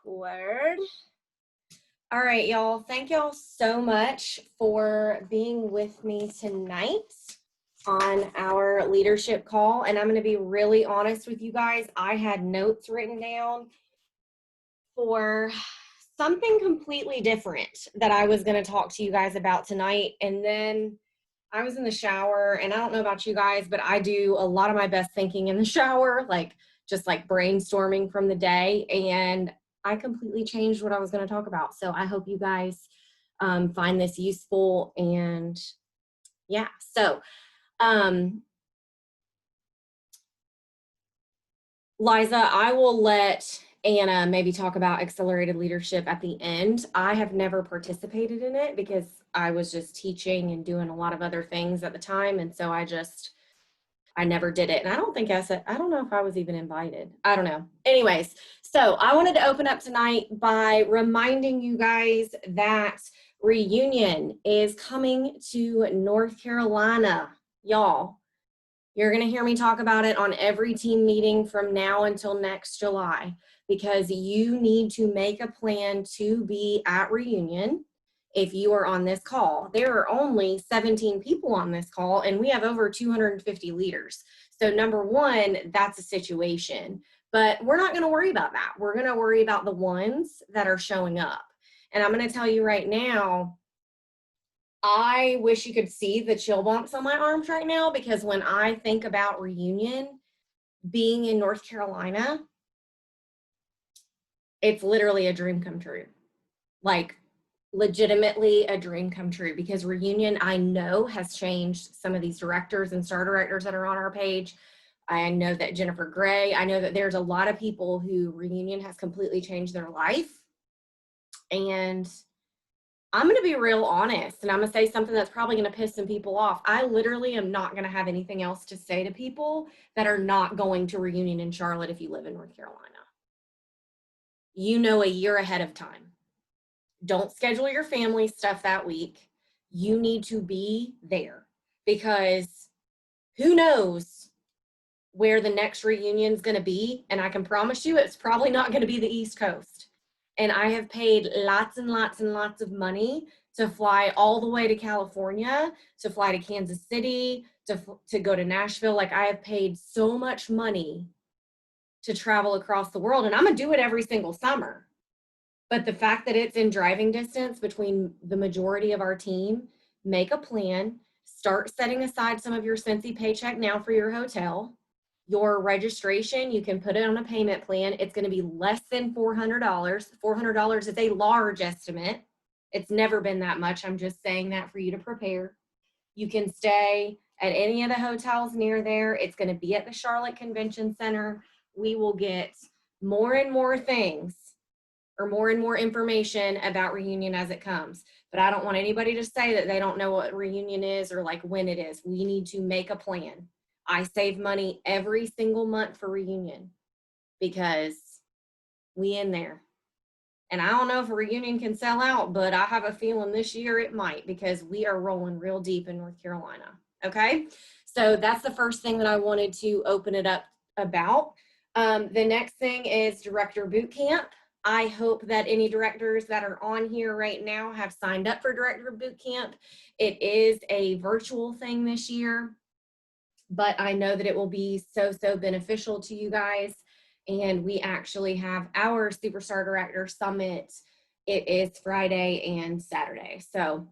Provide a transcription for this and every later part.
Record. All right, y'all. Thank y'all so much for being with me tonight on our leadership call. And I'm going to be really honest with you guys. I had notes written down for something completely different that I was going to talk to you guys about tonight. And then I was in the shower, and I don't know about you guys, but I do a lot of my best thinking in the shower, just brainstorming from the day. And I completely changed what I was going to talk about. So I hope you guys find this useful. And yeah, so Liza, I will let Anna maybe talk about accelerated leadership at the end. I have never participated in it because I was just teaching and doing a lot of other things at the time. And so I never did it. And I don't know if I was even invited. I don't know. Anyways, so I wanted to open up tonight by reminding you guys that Reunion is coming to North Carolina. Y'all, you're going to hear me talk about it on every team meeting from now until next July, because you need to make a plan to be at Reunion. If you are on this call, there are only 17 people on this call, and we have over 250 leaders. So number one, that's a situation, but we're not going to worry about that. We're going to worry about the ones that are showing up. And I'm going to tell you right now, I wish you could see the chill bumps on my arms right now, because when I think about Reunion being in North Carolina, it's literally a dream come true. Like, legitimately a dream come true, because Reunion, I know, has changed some of these directors and star directors that are on our page. I know that Jennifer Gray, I know that there's a lot of people who Reunion has completely changed their life. And I'm going to be real honest, and I'm going to say something that's probably going to piss some people off. I literally am not going to have anything else to say to people that are not going to Reunion in Charlotte if you live in North Carolina. You know, a year ahead of time. Don't schedule your family stuff that week. You need to be there, because who knows where the next reunion is going to be. And I can promise you it's probably not going to be the East Coast. And I have paid lots and lots and lots of money to fly all the way to California, to fly to Kansas City, to go to Nashville. Like, I have paid so much money to travel across the world, and I'm going to do it every single summer. But the fact that it's in driving distance between the majority of our team, make a plan, start setting aside some of your Cincy paycheck now for your hotel. Your registration, you can put it on a payment plan. It's going to be less than $400. $400 is a large estimate. It's never been that much. I'm just saying that for you to prepare. You can stay at any of the hotels near there. It's going to be at the Charlotte Convention Center. We will get more and more things, or more and more information about Reunion as it comes. But I don't want anybody to say that they don't know what Reunion is or like when it is. We need to make a plan. I save money every single month for Reunion because we in there. And I don't know if a Reunion can sell out, but I have a feeling this year it might, because we are rolling real deep in North Carolina. Okay, so that's the first thing that I wanted to open it up about. The next thing is Director Boot Camp. I hope that any directors that are on here right now have signed up for Director Boot Camp. It is a virtual thing this year, but I know that it will be so beneficial to you guys. And we actually have our Superstar Director Summit. It is Friday and Saturday. So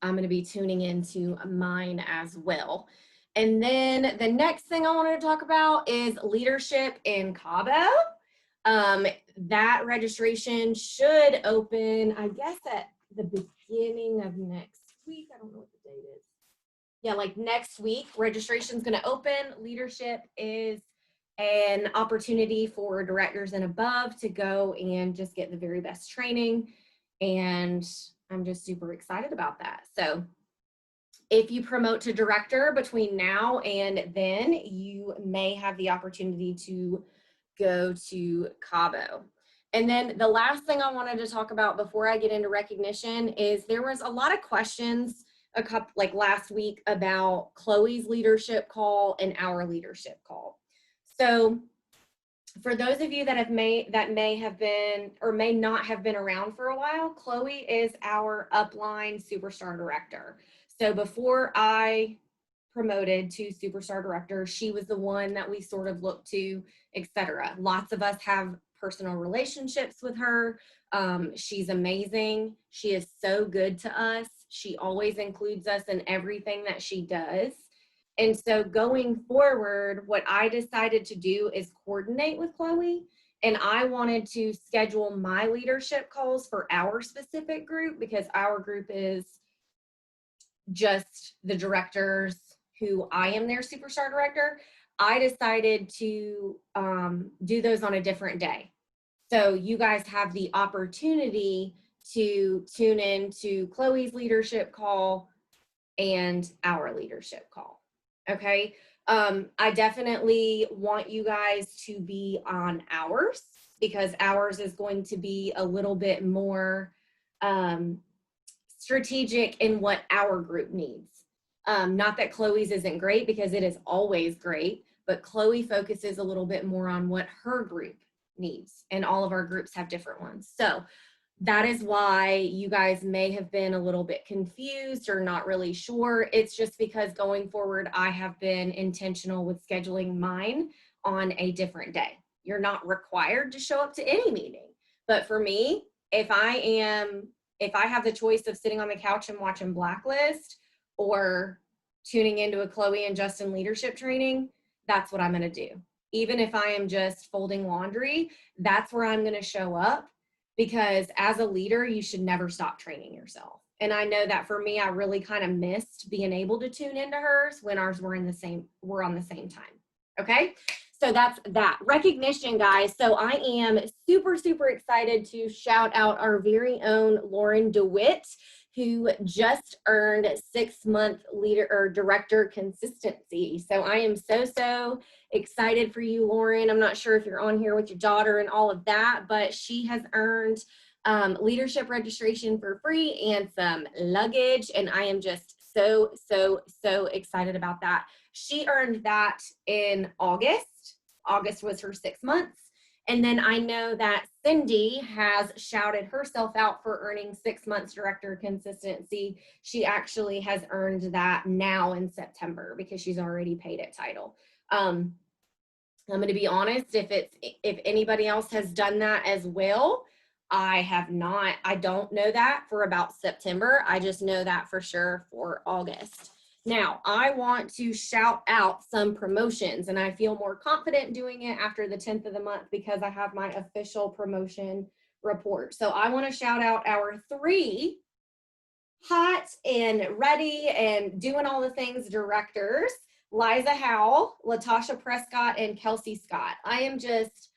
I'm going to be tuning into mine as well. And then the next thing I wanted to talk about is leadership in Cabo. That registration should open, I guess, at the beginning of next week. I don't know what the date is. Yeah, like next week, registration is going to open. Leadership is an opportunity for directors and above to go and just get the very best training. And I'm just super excited about that. So if you promote to director between now and then, you may have the opportunity to go to Cabo. And then the last thing I wanted to talk about before I get into recognition is there was a lot of questions last week about Chloe's leadership call and our leadership call. So for those of you that may have been or may not have been around for a while, Chloe is our upline superstar director. So before I promoted to superstar director, she was the one that we sort of looked to, etc. Lots of us have personal relationships with her. She's amazing. She is so good to us. She always includes us in everything that she does. And so going forward, what I decided to do is coordinate with Chloe. And I wanted to schedule my leadership calls for our specific group because our group is just the directors who I am their superstar director. I decided to do those on a different day. So you guys have the opportunity to tune in to Chloe's leadership call and our leadership call. Okay. I definitely want you guys to be on ours because ours is going to be a little bit more strategic in what our group needs. Not that Chloe's isn't great because it is always great, but Chloe focuses a little bit more on what her group needs, and all of our groups have different ones. So that is why you guys may have been a little bit confused or not really sure. It's just because going forward, I have been intentional with scheduling mine on a different day. You're not required to show up to any meeting. But for me, if I have the choice of sitting on the couch and watching Blacklist or tuning into a Chloe and Justin leadership training, that's what I'm going to do. Even if I am just folding laundry, that's where I'm going to show up. Because as a leader, you should never stop training yourself. And I know that for me, I really kind of missed being able to tune into hers when ours were on the same time. Okay. So that's that recognition, guys. So I am super, super excited to shout out our very own Lauren DeWitt, who just earned 6-month leader or director consistency. So I am so excited for you, Lauren. I'm not sure if you're on here with your daughter and all of that, but she has earned leadership registration for free and some luggage. And I am just so excited about that. She earned that in August. August was her 6 months. And then I know that Cindy has shouted herself out for earning 6 months director consistency. She actually has earned that now in September because she's already paid at title. I'm going to be honest, if anybody else has done that as well, I have not. I don't know that for about September. I just know that for sure for August. Now, I want to shout out some promotions, and I feel more confident doing it after the 10th of the month because I have my official promotion report. So I want to shout out our 3 hot and ready and doing all the things directors: Liza Howell, Latasha Prescott, and Kelsey Scott. I am just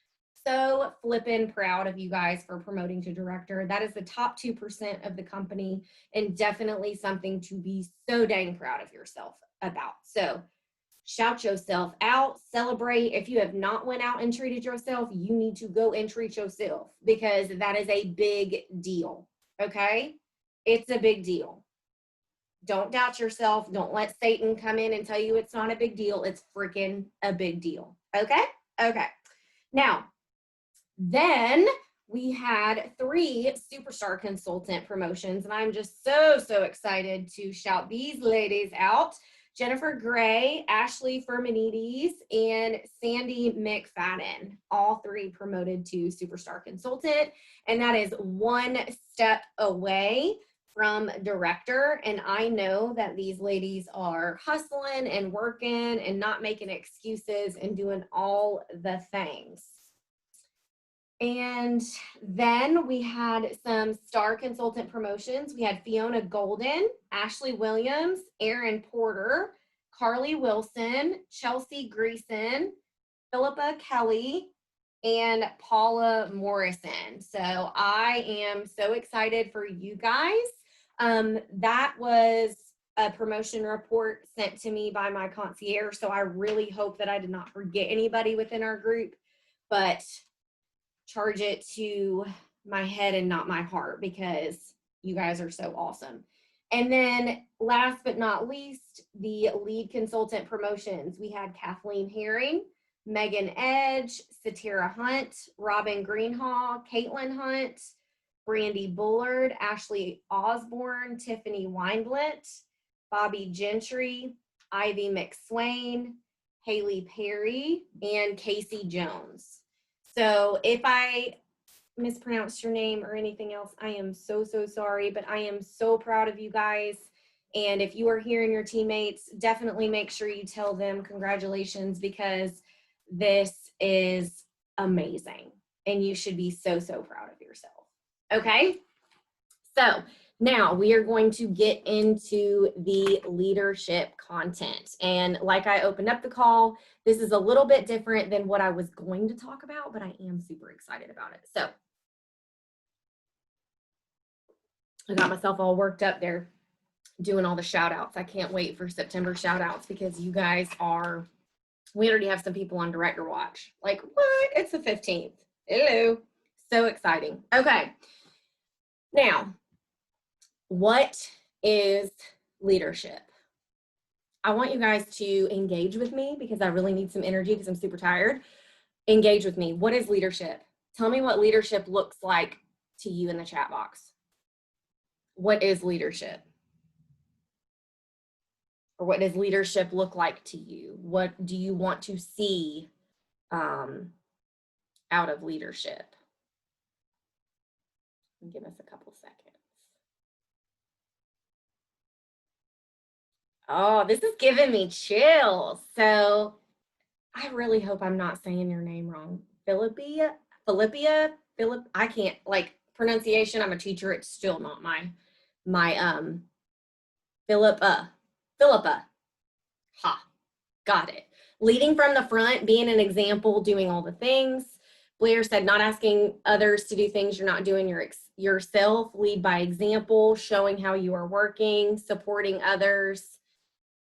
so flippin' proud of you guys for promoting to director. That is the top 2% of the company and definitely something to be so dang proud of yourself about. So shout yourself out, celebrate. If you have not went out and treated yourself, you need to go and treat yourself because that is a big deal, okay? It's a big deal. Don't doubt yourself. Don't let Satan come in and tell you it's not a big deal. It's freaking a big deal, okay? Okay. Now, then we had 3 superstar consultant promotions, and I'm just so excited to shout these ladies out: Jennifer Gray, Ashley Firminides, and Sandy McFadden, all 3 promoted to superstar consultant, and that is 1 step away from director. And I know that these ladies are hustling and working and not making excuses and doing all the things. And then we had some star consultant promotions. We had Fiona Golden, Ashley Williams, Erin Porter, Carly Wilson, Chelsea Greason, Philippa Kelly, and Paula Morrison. So I am so excited for you guys. That was a promotion report sent to me by my concierge. So I really hope that I did not forget anybody within our group, but charge it to my head and not my heart because you guys are so awesome. And then last but not least, the lead consultant promotions. We had Kathleen Herring, Megan Edge, Satira Hunt, Robin Greenhaw, Caitlin Hunt, Brandy Bullard, Ashley Osborne, Tiffany Weinblit, Bobby Gentry, Ivy McSwain, Haley Perry, and Casey Jones. So if I mispronounced your name or anything else, I am so sorry, but I am so proud of you guys. And if you are hearing your teammates, definitely make sure you tell them congratulations, because this is amazing and you should be so proud of yourself. Okay, so now we are going to get into the leadership content. And like I opened up the call, this is a little bit different than what I was going to talk about, but I am super excited about it. So I got myself all worked up there doing all the shout outs. I can't wait for September shout outs, because you guys are, we already have some people on Director Watch. Like, what? It's the 15th. Hello. So exciting. Okay. Now, what is leadership? I want you guys to engage with me, because I really need some energy because I'm super tired. Engage with me. What is leadership? Tell me what leadership looks like to you in the chat box. What is leadership? Or what does leadership look like to you? What do you want to see out of leadership? Give us a couple seconds. Oh, this is giving me chills. So I really hope I'm not saying your name wrong. Philip, I can't, like, pronunciation, I'm a teacher, it's still not my Philippa. Ha, got it. Leading from the front, being an example, doing all the things. Blair said, not asking others to do things you're not doing yourself. Lead by example, showing how you are working, supporting others.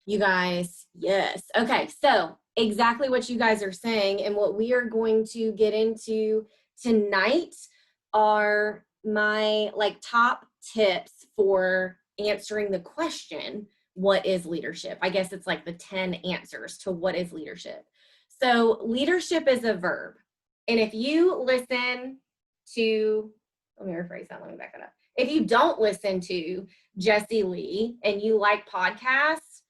You guys, yes. Okay, so exactly what you guys are saying, and what we are going to get into tonight are my top tips for answering the question, what is leadership? I guess it's like the 10 answers to what is leadership. So leadership is a verb. And if you listen to, let me rephrase that, let me back that up. If you don't listen to Jessie Lee and you like podcasts,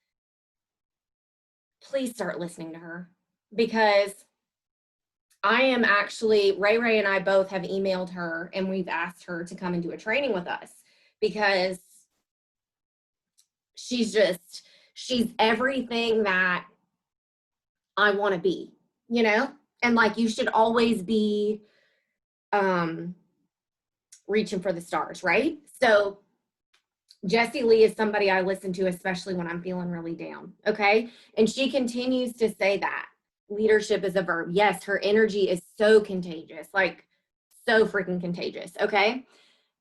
please start listening to her, because I am actually, Ray and I both have emailed her and we've asked her to come and do a training with us, because she's everything that I want to be, you know? And like, you should always be reaching for the stars, right? So Jessie Lee is somebody I listen to, especially when I'm feeling really down, okay? And she continues to say that leadership is a verb. Yes, her energy is so contagious, like so freaking contagious, okay?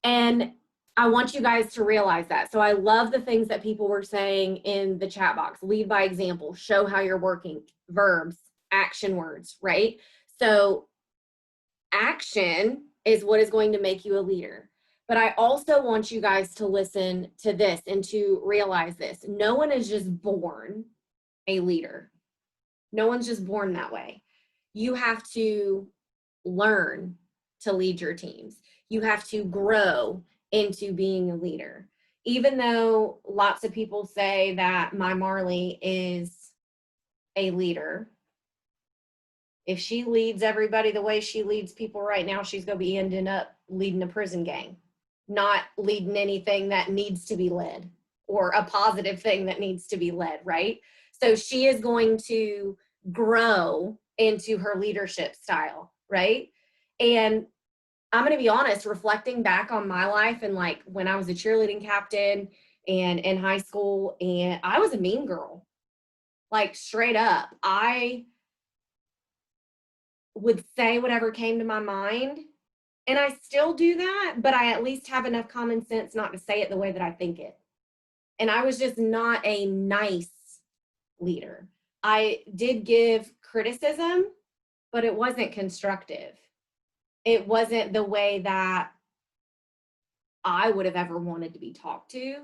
And I want you guys to realize that. So I love the things that people were saying in the chat box. Lead by example, show how you're working, verbs, action words, right? So action is what is going to make you a leader. But I also want you guys to listen to this and to realize this. No one is just born a leader. No one's just born that way. You have to learn to lead your teams. You have to grow into being a leader. Even though lots of people say that my Marley is a leader, if she leads everybody the way she leads people right now, she's going to be ending up leading a prison gang, not leading anything that needs to be led, or a positive thing that needs to be led, right? So she is going to grow into her leadership style, right? And I'm going to be honest, reflecting back on my life, and like when I was a cheerleading captain and in high school, and I was a mean girl, like straight up. I would say whatever came to my mind, and I still do that, but I at least have enough common sense not to say it the way that I think it. And I was just not a nice leader. I did give criticism, but it wasn't constructive. It wasn't the way that I would have ever wanted to be talked to.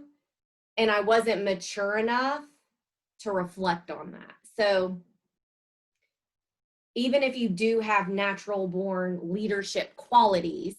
And I wasn't mature enough to reflect on that. So even if you do have natural born leadership qualities,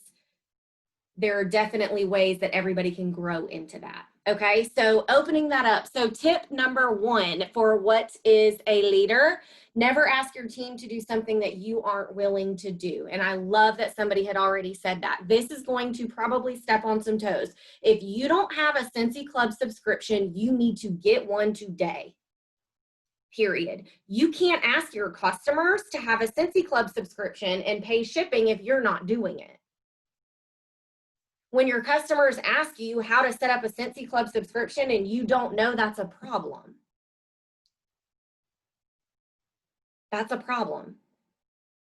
there are definitely ways that everybody can grow into that. Okay, so opening that up. So tip number 1 for what is a leader: never ask your team to do something that you aren't willing to do. And I love that somebody had already said that. This is going to probably step on some toes. If you don't have a Scentsy Club subscription, you need to get one today. Period. You can't ask your customers to have a Scentsy Club subscription and pay shipping if you're not doing it. When your customers ask you how to set up a Scentsy Club subscription and you don't know, that's a problem. That's a problem.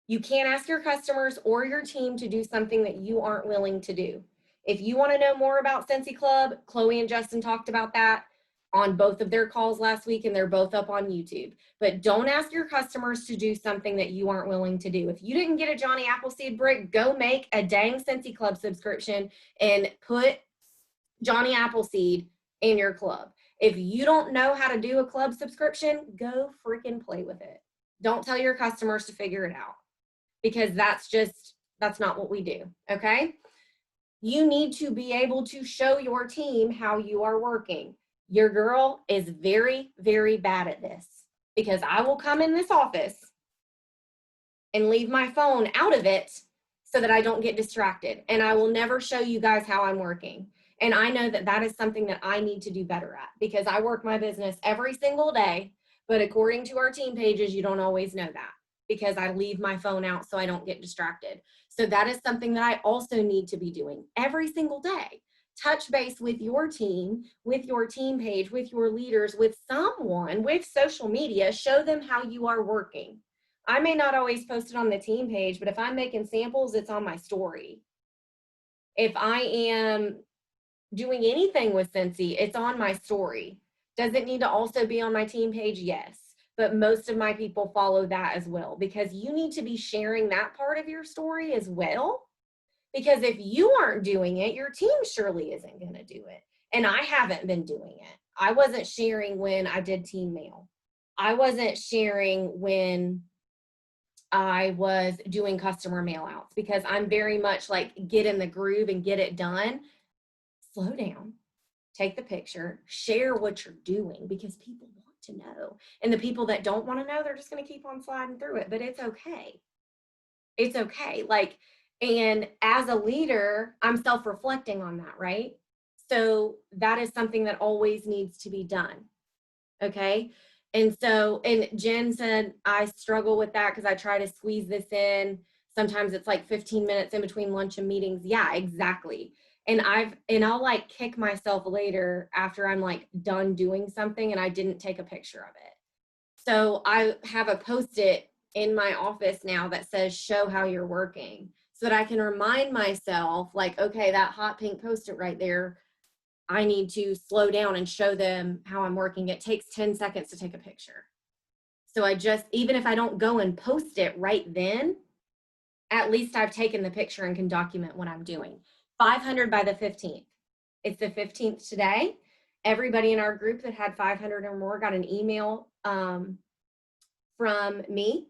You can't ask your customers or your team to do something that you aren't willing to do. If you want to know more about Scentsy Club, Chloe and Justin talked about that on both of their calls last week, and they're both up on YouTube. But don't ask your customers to do something that you aren't willing to do. If you didn't get a Johnny Appleseed brick, go make a dang Scentsy Club subscription and put Johnny Appleseed in your club. If you don't know how to do a club subscription, go freaking play with it. Don't tell your customers to figure it out, because that's not what we do. Okay. You need to be able to show your team how you are working. Your girl is very, very bad at this, because I will come in this office and leave my phone out of it so that I don't get distracted. And I will never show you guys how I'm working. And I know that that is something that I need to do better at, because I work my business every single day. But according to our team pages, you don't always know that, because I leave my phone out so I don't get distracted. So that is something that I also need to be doing every single day. Touch base with your team page, with your leaders, with someone, with social media. Show them how you are working. I may not always post it on the team page, but if I'm making samples, it's on my story. If I am doing anything with Scentsy, it's on my story. Does it need to also be on my team page? Yes. But most of my people follow that as well, because you need to be sharing that part of your story as well. Because if you aren't doing it, your team surely isn't going to do it. And I haven't been doing it. I wasn't sharing when I did team mail. I wasn't sharing when I was doing customer mail outs, because I'm very much like, get in the groove and get it done. Slow down, take the picture, share what you're doing, because people want to know. And the people that don't want to know, they're just going to keep on sliding through it. But it's okay. It's okay. Like, and as a leader, I'm self-reflecting on that, right? So that is something that always needs to be done. Okay. And so, and Jen said, I struggle with that because I try to squeeze this in. Sometimes it's like 15 minutes in between lunch and meetings. Yeah, exactly. And I'll like kick myself later after I'm like done doing something and I didn't take a picture of it. So I have a Post-it in my office now that says, show how you're working, so that I can remind myself, like, okay, that hot pink Post-it right there, I need to slow down and show them how I'm working. It takes 10 seconds to take a picture. So I just, even if I don't go and post it right then, at least I've taken the picture and can document what I'm doing. 500 by the 15th. It's the 15th today. Everybody in our group that had 500 or more got an email from me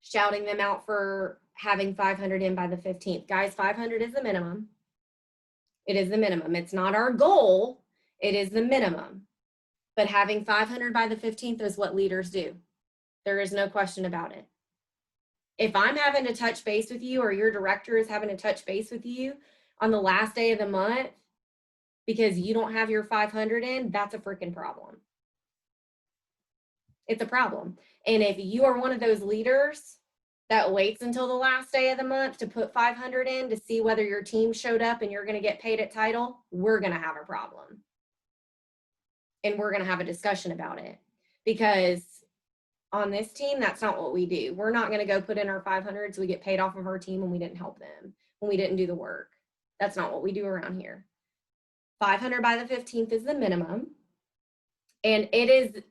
shouting them out for having 500 in by the 15th. Guys, 500 is the minimum. It is the minimum. It's not our goal. It is the minimum. But having 500 by the 15th is what leaders do. There is no question about it. If I'm having to touch base with you, or your director is having to touch base with you on the last day of the month because you don't have your 500 in, that's a freaking problem. It's a problem. And if you are one of those leaders that waits until the last day of the month to put 500 in to see whether your team showed up and you're going to get paid at title, we're going to have a problem. And we're going to have a discussion about it, because on this team, that's not what we do. We're not going to go put in our 500 so we get paid off of our team when we didn't help them, when we didn't do the work. That's not what we do around here. 500 by the 15th is the minimum. And it is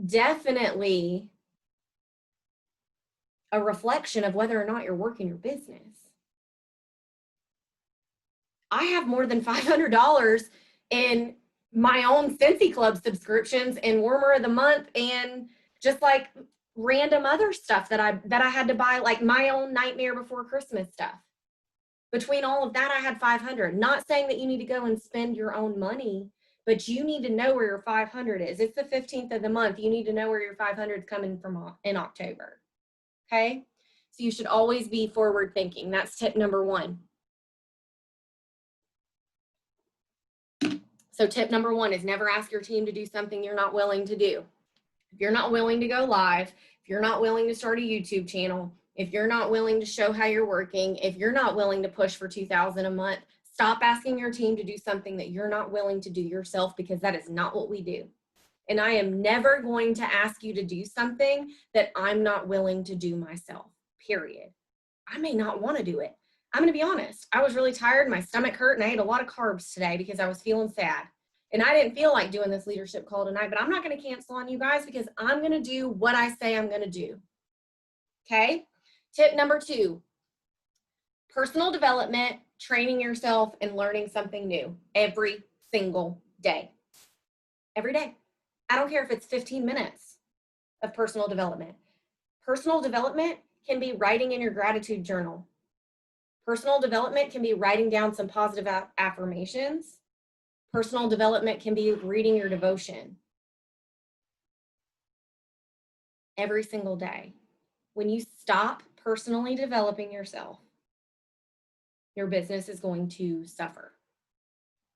definitely a reflection of whether or not you're working your business. I have more than $500 in my own Scentsy Club subscriptions and Warmer of the Month, and just like random other stuff that I had to buy, like my own Nightmare Before Christmas stuff. Between all of that, I had 500. Not saying that you need to go and spend your own money, but you need to know where your 500 is. It's the 15th of the month. You need to know where your 500 is coming from in October. Okay? So you should always be forward thinking. That's tip number 1. So tip number 1 is never ask your team to do something you're not willing to do. If you're not willing to go live, if you're not willing to start a YouTube channel, if you're not willing to show how you're working, if you're not willing to push for $2,000 a month, stop asking your team to do something that you're not willing to do yourself, because that is not what we do. And I am never going to ask you to do something that I'm not willing to do myself, period. I may not want to do it. I'm going to be honest. I was really tired. My stomach hurt and I ate a lot of carbs today because I was feeling sad. And I didn't feel like doing this leadership call tonight, but I'm not going to cancel on you guys because I'm going to do what I say I'm going to do. Okay? Tip number 2, personal development, training yourself and learning something new every single day. Every day. I don't care if it's 15 minutes of personal development. Personal development can be writing in your gratitude journal. Personal development can be writing down some positive affirmations. Personal development can be reading your devotion every single day. When you stop personally developing yourself, your business is going to suffer.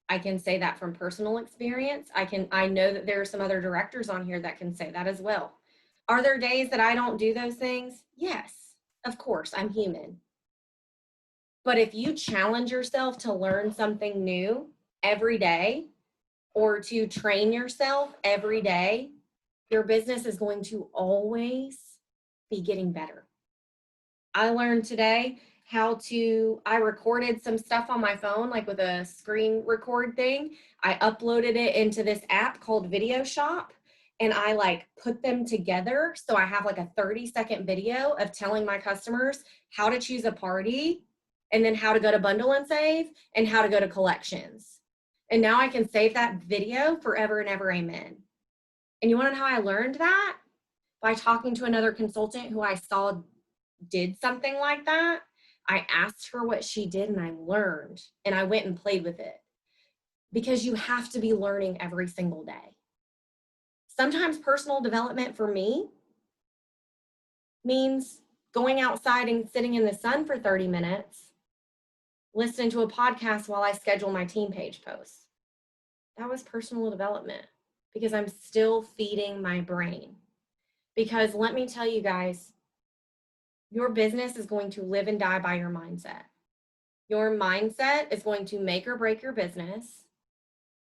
I can say that from personal experience. I know that there are some other directors on here that can say that as well. Are there days that I don't do those things? Yes, of course, I'm human. But if you challenge yourself to learn something new every day or to train yourself every day, your business is going to always be getting better. I learned today I recorded some stuff on my phone, like with a screen record thing. I uploaded it into this app called Video Shop, and I like put them together. So I have like a 30-second video of telling my customers how to choose a party, and then how to go to bundle and save, and how to go to collections. And now I can save that video forever and ever, amen. And you want to know how I learned that? By talking to another consultant who I saw did something like that. I asked her what she did and I learned, and I went and played with it, because you have to be learning every single day. Sometimes personal development for me means going outside and sitting in the sun for 30 minutes, listening to a podcast while I schedule my team page posts. That was personal development, because I'm still feeding my brain. Because let me tell you guys, your business is going to live and die by your mindset. Your mindset is going to make or break your business.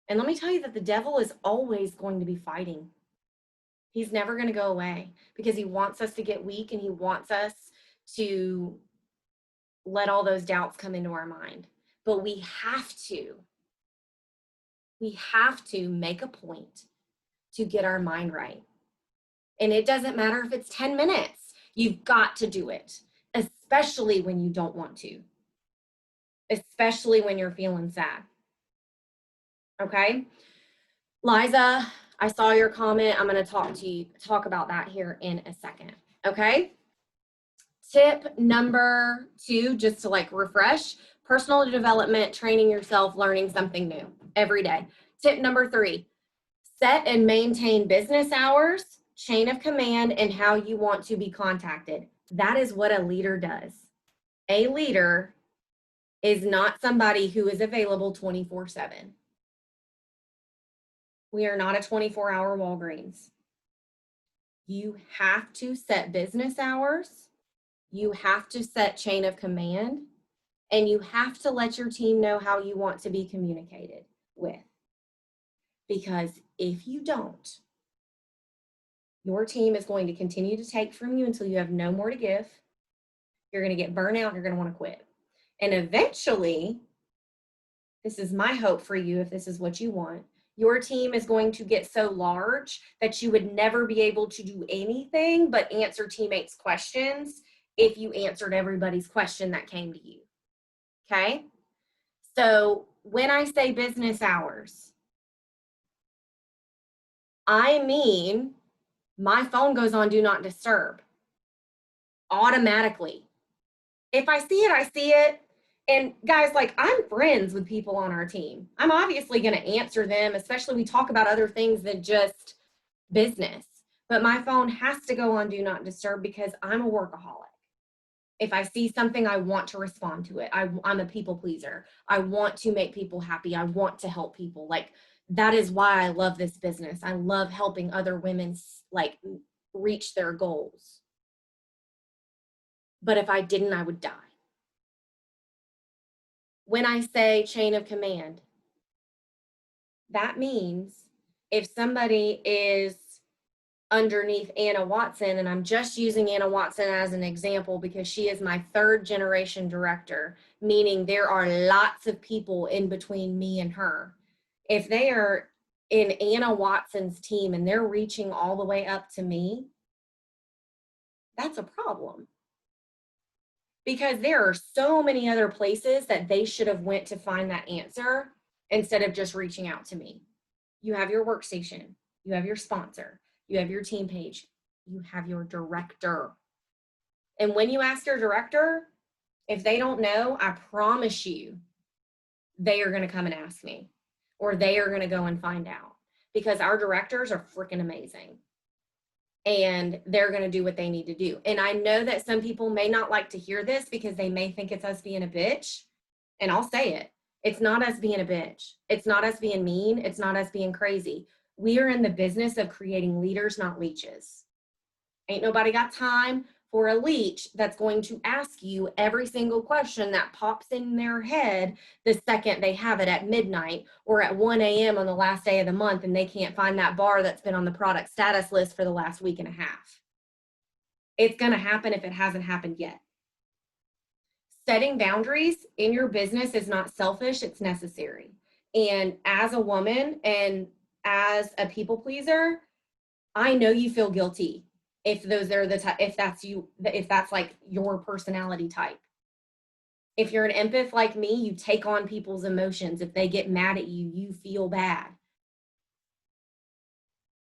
And let me tell you that the devil is always going to be fighting. He's never going to go away, because he wants us to get weak, and he wants us to let all those doubts come into our mind. But we have to make a point to get our mind right. And it doesn't matter if it's 10 minutes. You've got to do it, especially when you don't want to, especially when you're feeling sad. Okay? Liza, I saw your comment. I'm going to talk about that here in a second. Okay? Tip number 2, just to like refresh, personal development, training yourself, learning something new every day. Tip number 3, set and maintain business hours, chain of command, and how you want to be contacted. That is what a leader does. A leader is not somebody who is available 24/7. We are not a 24-hour Walgreens. You have to set business hours. You have to set chain of command, and you have to let your team know how you want to be communicated with. Because if you don't, your team is going to continue to take from you until you have no more to give. You're going to get burnt out. You're going to want to quit. And eventually, this is my hope for you if this is what you want, your team is going to get so large that you would never be able to do anything but answer teammates' questions if you answered everybody's question that came to you. Okay? So when I say business hours, I mean my phone goes on do not disturb automatically. If I see it, I see it. And guys, like, I'm friends with people on our team. I'm obviously going to answer them, especially we talk about other things than just business. But my phone has to go on do not disturb because I'm a workaholic. If I see something, I want to respond to it. I'm a people pleaser. I want to make people happy. I want to help people. Like, that is why I love this business. I love helping other women like reach their goals. But if I didn't, I would die. When I say chain of command, that means if somebody is underneath Anna Watson, and I'm just using Anna Watson as an example because she is my 3rd generation director, meaning there are lots of people in between me and her. If they are in Anna Watson's team and they're reaching all the way up to me, that's a problem. Because there are so many other places that they should have went to find that answer instead of just reaching out to me. You have your workstation, you have your sponsor, you have your team page, you have your director. And when you ask your director, if they don't know, I promise you, they are going to come and ask me, or they are going to go and find out, because our directors are freaking amazing. And they're going to do what they need to do. And I know that some people may not like to hear this because they may think it's us being a bitch. And I'll say it. It's not us being a bitch. It's not us being mean. It's not us being crazy. We are in the business of creating leaders, not leeches. Ain't nobody got time for a leech that's going to ask you every single question that pops in their head the second they have it at midnight or at 1 a.m. on the last day of the month and they can't find that bar that's been on the product status list for the last week and a half. It's going to happen if it hasn't happened yet. Setting boundaries in your business is not selfish, it's necessary. And as a woman and as a people pleaser, I know you feel guilty if those are the if that's you, if that's like your personality type. If you're an empath like me, you take on people's emotions. If they get mad at you, you feel bad.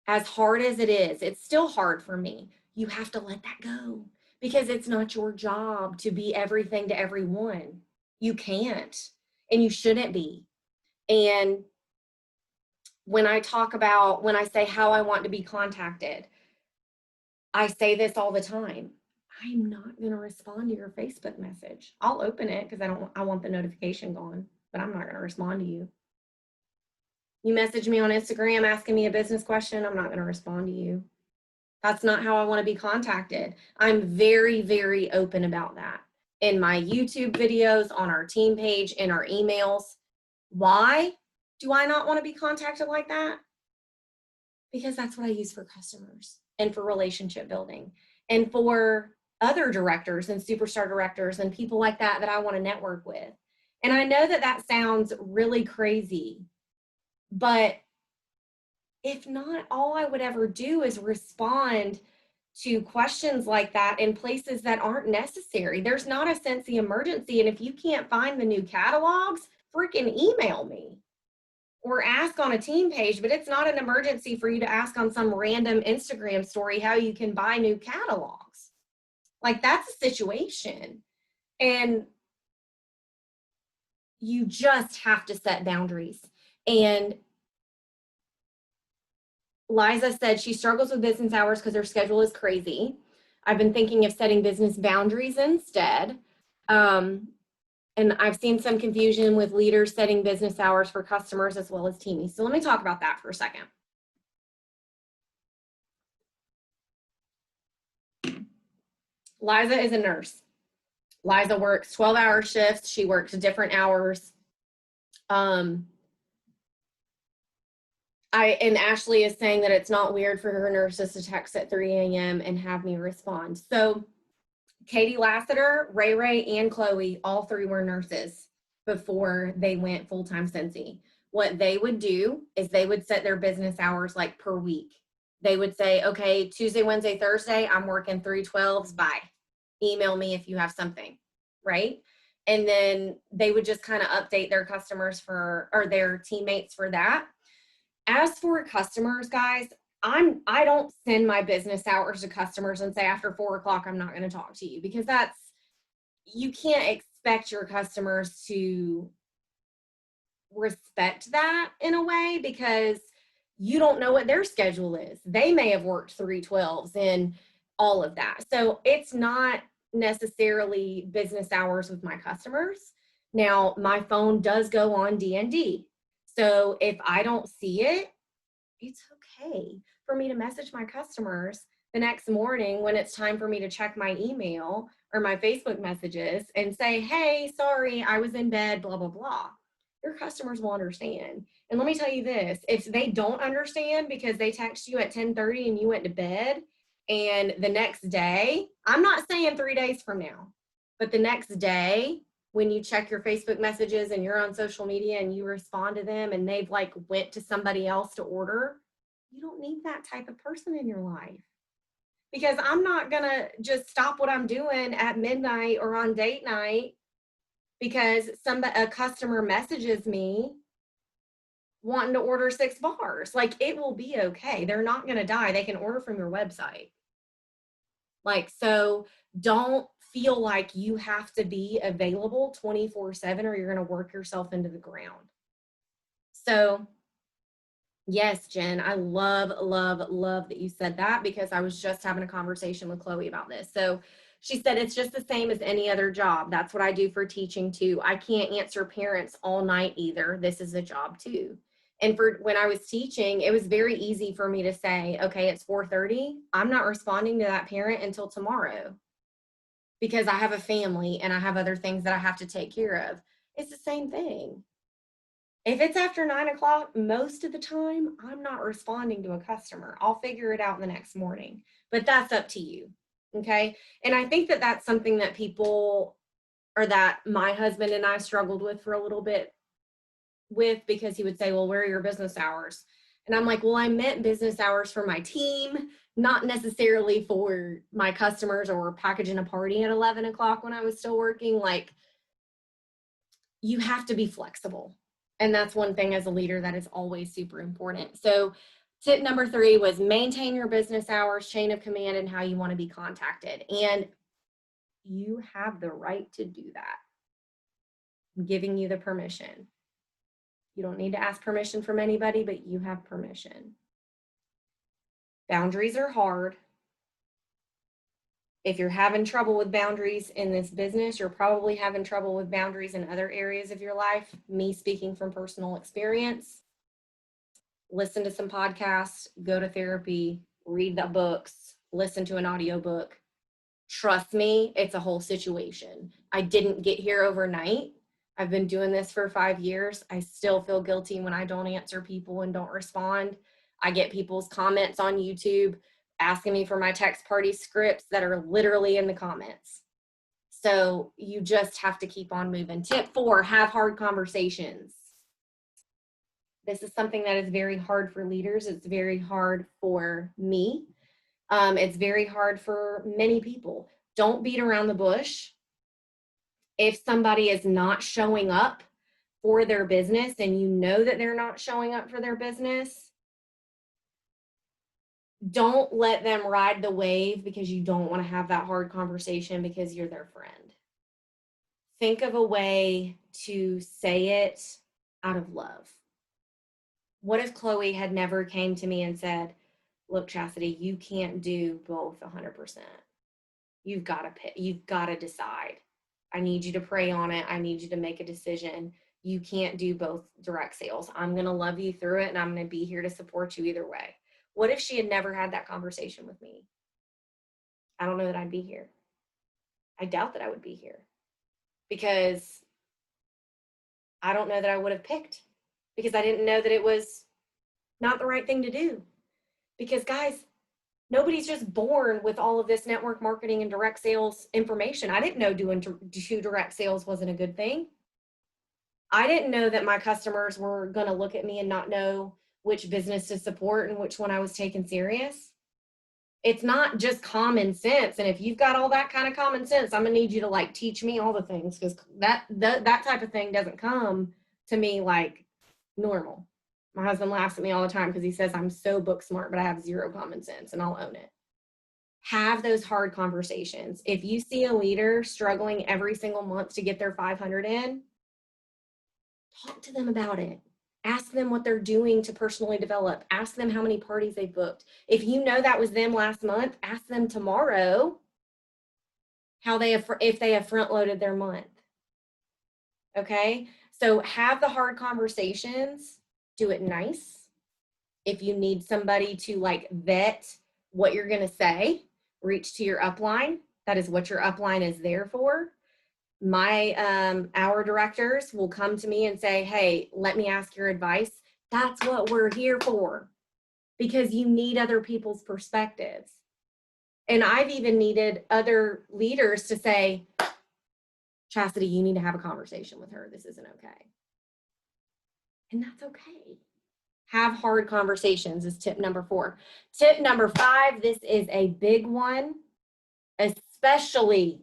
As hard as it is, it's still hard for me. You have to let that go because it's not your job to be everything to everyone. You can't, and you shouldn't be. And when I say how I want to be contacted, I say this all the time. I'm not going to respond to your Facebook message. I'll open it because I want the notification gone, but I'm not going to respond to you. You message me on Instagram asking me a business question, I'm not going to respond to you. That's not how I want to be contacted. I'm very, very open about that in my YouTube videos, on our team page, in our emails. Why do I not want to be contacted like that? Because that's what I use for customers and for relationship building and for other directors and superstar directors and people like that I want to network with. And I know that sounds really crazy, but if not, all I would ever do is respond to questions like that in places that aren't necessary. There's not a sense of emergency. And if you can't find the new catalogs, freaking email me or ask on a team page, but it's not an emergency for you to ask on some random Instagram story how you can buy new catalogs. Like, that's a situation. And you just have to set boundaries. And Liza said she struggles with business hours because her schedule is crazy. I've been thinking of setting business boundaries instead. And I've seen some confusion with leaders setting business hours for customers as well as teamies. So let me talk about that for a second. Liza is a nurse. Liza works 12-hour shifts. She works different hours. And Ashley is saying that it's not weird for her nurses to text at 3 a.m. and have me respond. So Katie Lassiter, Ray Ray, and Chloe, all three were nurses before they went full-time Cincy. What they would do is they would set their business hours like per week. They would say, okay, Tuesday, Wednesday, Thursday, I'm working 3/12s, bye. Email me if you have something, right? And then they would just kind of update their customers or their teammates for that. As for customers, guys, I don't send my business hours to customers and say after 4 o'clock, I'm not going to talk to you, because you can't expect your customers to respect that in a way, because you don't know what their schedule is. They may have worked 312s and all of that. So it's not necessarily business hours with my customers. Now, my phone does go on D&D. So if I don't see it, it's okay for me to message my customers the next morning when it's time for me to check my email or my Facebook messages and say, hey, sorry, I was in bed, blah, blah, blah. Your customers will understand. And let me tell you this, if they don't understand because they text you at 10:30 and you went to bed, and the next day, I'm not saying 3 days from now, but the next day, when you check your Facebook messages and you're on social media and you respond to them and they've like went to somebody else to order, you don't need that type of person in your life. Because I'm not gonna just stop what I'm doing at midnight or on date night because a customer messages me wanting to order 6 bars. Like, it will be okay. They're not gonna die. They can order from your website. Like, so don't feel like you have to be available 24/7 or you're going to work yourself into the ground. So yes, Jen, I love, love, love that you said that, because I was just having a conversation with Chloe about this. So she said, it's just the same as any other job. That's what I do for teaching too. I can't answer parents all night either. This is a job too. And for when I was teaching, it was very easy for me to say, okay, it's 4:30. I'm not responding to that parent until tomorrow because I have a family and I have other things that I have to take care of. It's the same thing. If it's after 9 o'clock, most of the time, I'm not responding to a customer. I'll figure it out the next morning, but that's up to you. Okay. And I think that that's something that people, or that my husband and I struggled with for a little bit with, because he would say, well, where are your business hours? And I'm like, well, I meant business hours for my team, not necessarily for my customers or packaging a party at 11 o'clock when I was still working. Like, you have to be flexible. And that's one thing as a leader that is always super important. So tip number 3 was maintain your business hours, chain of command, and how you want to be contacted. And you have the right to do that. I'm giving you the permission. You don't need to ask permission from anybody, but you have permission. Boundaries are hard. If you're having trouble with boundaries in this business, you're probably having trouble with boundaries in other areas of your life. Me speaking from personal experience. Listen to some podcasts, go to therapy, read the books, listen to an audiobook. Trust me, it's a whole situation. I didn't get here overnight. I've been doing this for 5 years. I still feel guilty when I don't answer people and don't respond. I get people's comments on YouTube asking me for my text party scripts that are literally in the comments. So you just have to keep on moving. Tip 4, have hard conversations. This is something that is very hard for leaders. It's very hard for me. It's very hard for many people. Don't beat around the bush. If somebody is not showing up for their business and you know that they're not showing up for their business, don't let them ride the wave because you don't want to have that hard conversation because you're their friend. Think of a way to say it out of love. What if Chloe had never came to me and said, look, Chastity, you can't do both 100%. You've got to pick, you've got to decide. I need you to pray on it. I need you to make a decision. You can't do both direct sales. I'm going to love you through it and I'm going to be here to support you either way. What if she had never had that conversation with me? I don't know that I'd be here. I doubt that I would be here because I don't know that I would have picked, because I didn't know that it was not the right thing to do. Because guys, nobody's just born with all of this network marketing and direct sales information. I didn't know doing direct sales wasn't a good thing. I didn't know that my customers were going to look at me and not know which business to support and which one I was taking serious. It's not just common sense. And if you've got all that kind of common sense, I'm going to need you to like teach me all the things, because that type of thing doesn't come to me like normal. My husband laughs at me all the time because he says I'm so book smart, but I have zero common sense, and I'll own it. Have those hard conversations. If you see a leader struggling every single month to get their 500 in, talk to them about it. Ask them what they're doing to personally develop. Ask them how many parties they've booked. If you know that was them last month, ask them tomorrow if they have front loaded their month. Okay, so have the hard conversations. Do it nice. If you need somebody to like vet what you're going to say, reach to your upline. That is what your upline is there for. Our directors will come to me and say, hey, let me ask your advice. That's what we're here for, because you need other people's perspectives. And I've even needed other leaders to say, Chastity, you need to have a conversation with her. This isn't okay. And that's okay. Have hard conversations is tip number 4. Tip number 5, this is a big one, especially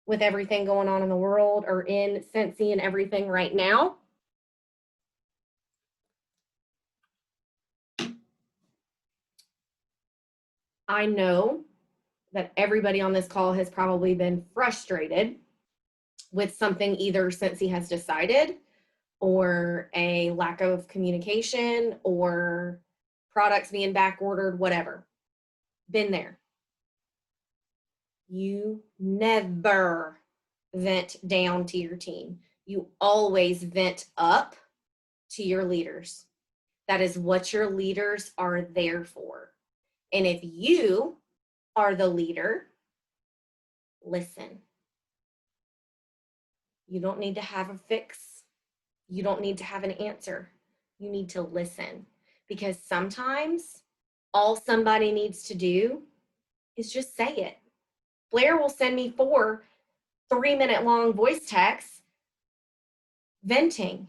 with everything going on in the world or in Cincy and everything right now. I know that everybody on this call has probably been frustrated with something either Cincy has decided, or a lack of communication, or products being back ordered, whatever. Been there. You never vent down to your team. You always vent up to your leaders. That is what your leaders are there for. And if you are the leader, listen. You don't need to have a fix. You don't need to have an answer. You need to listen, because sometimes all somebody needs to do is just say it. Blair will send me 4 3-minute long voice texts venting,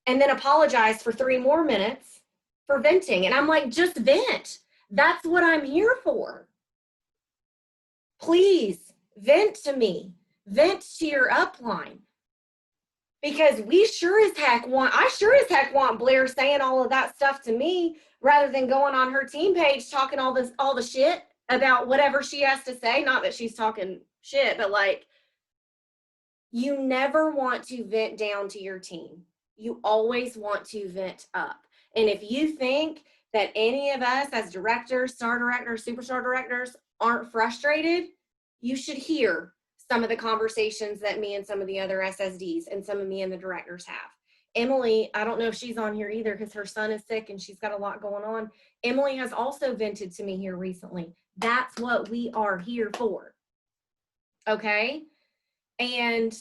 and then apologize for 3 more minutes for venting. And I'm like, just vent. That's what I'm here for. Please vent to me. Vent to your upline. Because I sure as heck want Blair saying all of that stuff to me, rather than going on her team page talking all the shit about whatever she has to say. Not that she's talking shit, but like, you never want to vent down to your team. You always want to vent up. And if you think that any of us as directors, star directors, superstar directors aren't frustrated, you should hear some of the conversations that me and some of the other SSDs and some of me and the directors have. Emily, I don't know if she's on here either because her son is sick and she's got a lot going on. Emily has also vented to me here recently. That's what we are here for. Okay? And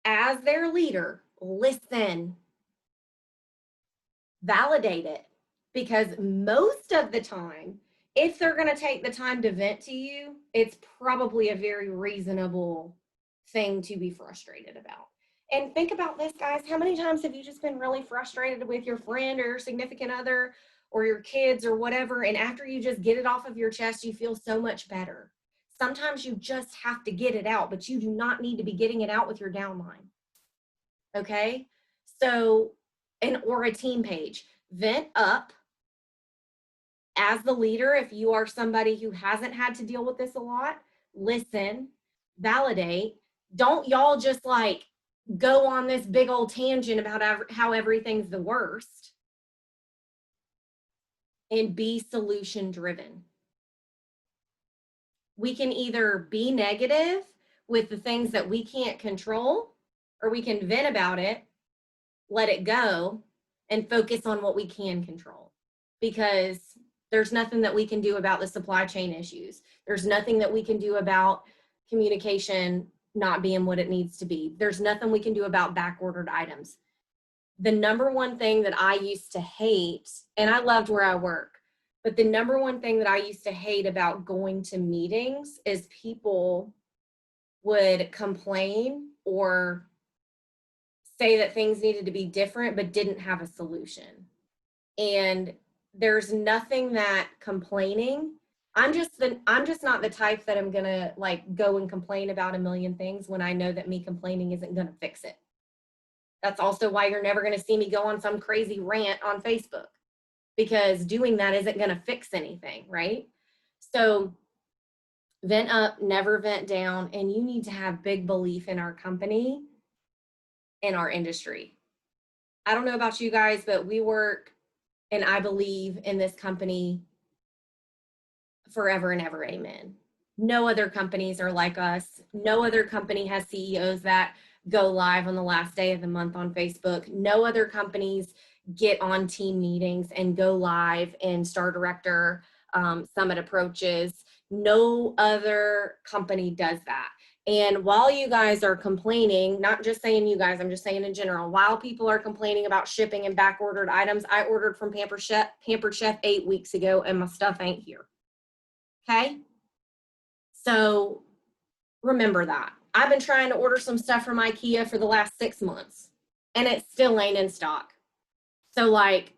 as their leader, listen, validate it, because most of the time, if they're going to take the time to vent to you, it's probably a very reasonable thing to be frustrated about. And think about this, guys. How many times have you just been really frustrated with your friend or your significant other or your kids or whatever, and after you just get it off of your chest, you feel so much better? Sometimes you just have to get it out, but you do not need to be getting it out with your downline. Okay? So, or a team page. Vent up. As the leader, if you are somebody who hasn't had to deal with this a lot, listen, validate. Don't y'all just like go on this big old tangent about how everything's the worst. And be solution driven. We can either be negative with the things that we can't control, or we can vent about it, let it go, and focus on what we can control. Because there's nothing that we can do about the supply chain issues. There's nothing that we can do about communication not being what it needs to be. There's nothing we can do about back-ordered items. The number one thing that I used to hate, and I loved where I work, but the number one thing that I used to hate about going to meetings is people would complain or say that things needed to be different, but didn't have a solution. And there's nothing that complaining, I'm just not the type that I'm gonna like go and complain about a million things when I know that me complaining isn't gonna fix it. That's also why you're never going to see me go on some crazy rant on Facebook, because doing that isn't going to fix anything, right? So vent up, never vent down, and you need to have big belief in our company, in our industry. I don't know about you guys, but we work and I believe in this company forever and ever, amen. No other companies are like us. No other company has CEOs that go live on the last day of the month on Facebook. No other companies get on team meetings and go live in Star Director Summit approaches. No other company does that. And while you guys are complaining, not just saying you guys, I'm just saying in general, while people are complaining about shipping and back ordered items, I ordered from Pampered Chef 8 weeks ago and my stuff ain't here. Okay? So remember that. I've been trying to order some stuff from IKEA for the last 6 months and it still ain't in stock. So like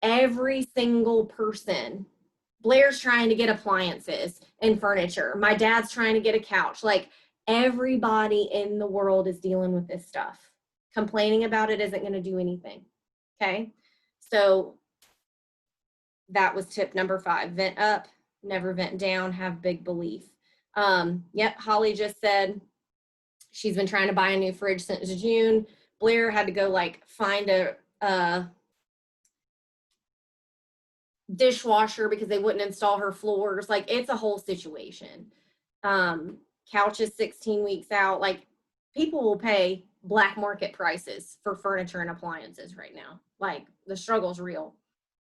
every single person, Blair's trying to get appliances and furniture. My dad's trying to get a couch. Like everybody in the world is dealing with this stuff. Complaining about it isn't going to do anything. Okay? So that was tip number 5. Vent up, never vent down, have big belief. Yep, Holly just said she's been trying to buy a new fridge since June. Blair had to go like find a dishwasher because they wouldn't install her floors. Like it's a whole situation. Couch is 16 weeks out. Like people will pay black market prices for furniture and appliances right now. Like the struggle's real.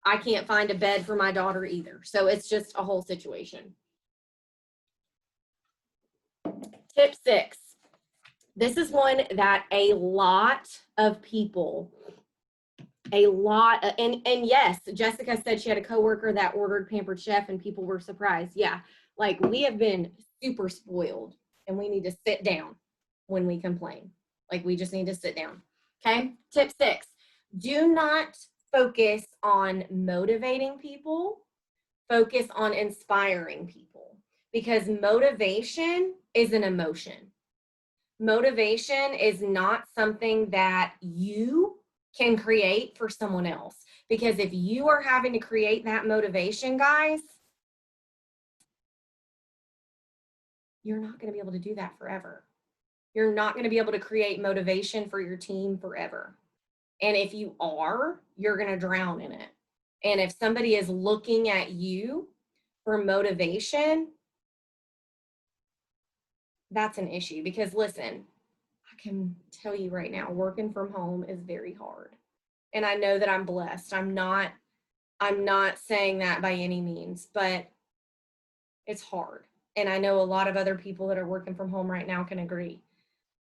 I can't find a bed for my daughter either. So it's just a whole situation. Tip 6. This is one that a lot of people, and yes, Jessica said she had a coworker that ordered Pampered Chef and people were surprised. Yeah, like we have been super spoiled and we need to sit down when we complain. Like we just need to sit down. Okay, tip 6. Do not focus on motivating people. Focus on inspiring people, because motivation is an emotion. Motivation is not something that you can create for someone else. Because if you are having to create that motivation, guys, you're not going to be able to do that forever. You're not going to be able to create motivation for your team forever. And if you are, you're going to drown in it. And if somebody is looking at you for motivation, that's an issue. Because listen, I can tell you right now, working from home is very hard. And I know that I'm blessed. I'm not saying that by any means, but it's hard. And I know a lot of other people that are working from home right now can agree.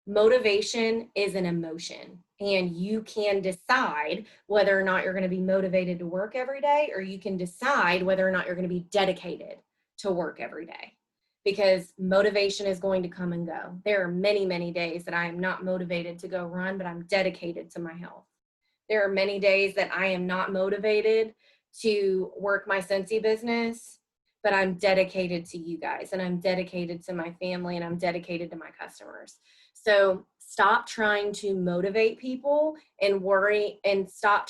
Motivation is an emotion, and you can decide whether or not you're going to be motivated to work every day, or you can decide whether or not you're going to be dedicated to work every day, because motivation is going to come and go. There are many, many days that I am not motivated to go run, but I'm dedicated to my health. There are many days that I am not motivated to work my Scentsy business, but I'm dedicated to you guys, and I'm dedicated to my family, and I'm dedicated to my customers. So stop trying to motivate people and worry, and stop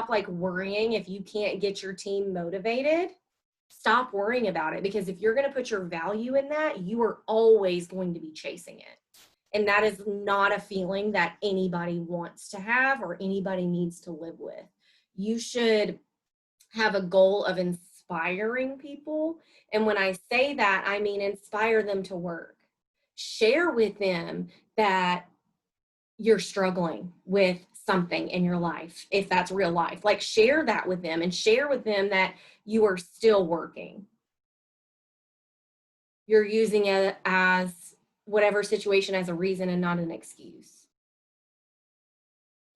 like worrying if you can't get your team motivated. Stop worrying about it, because if you're going to put your value in that, you are always going to be chasing it. And that is not a feeling that anybody wants to have or anybody needs to live with. You should have a goal of inspiring people. And when I say that, I mean inspire them to work. Share with them that you're struggling with something in your life, if that's real life. Like share that with them, and share with them that you are still working. You're using it as whatever situation as a reason and not an excuse.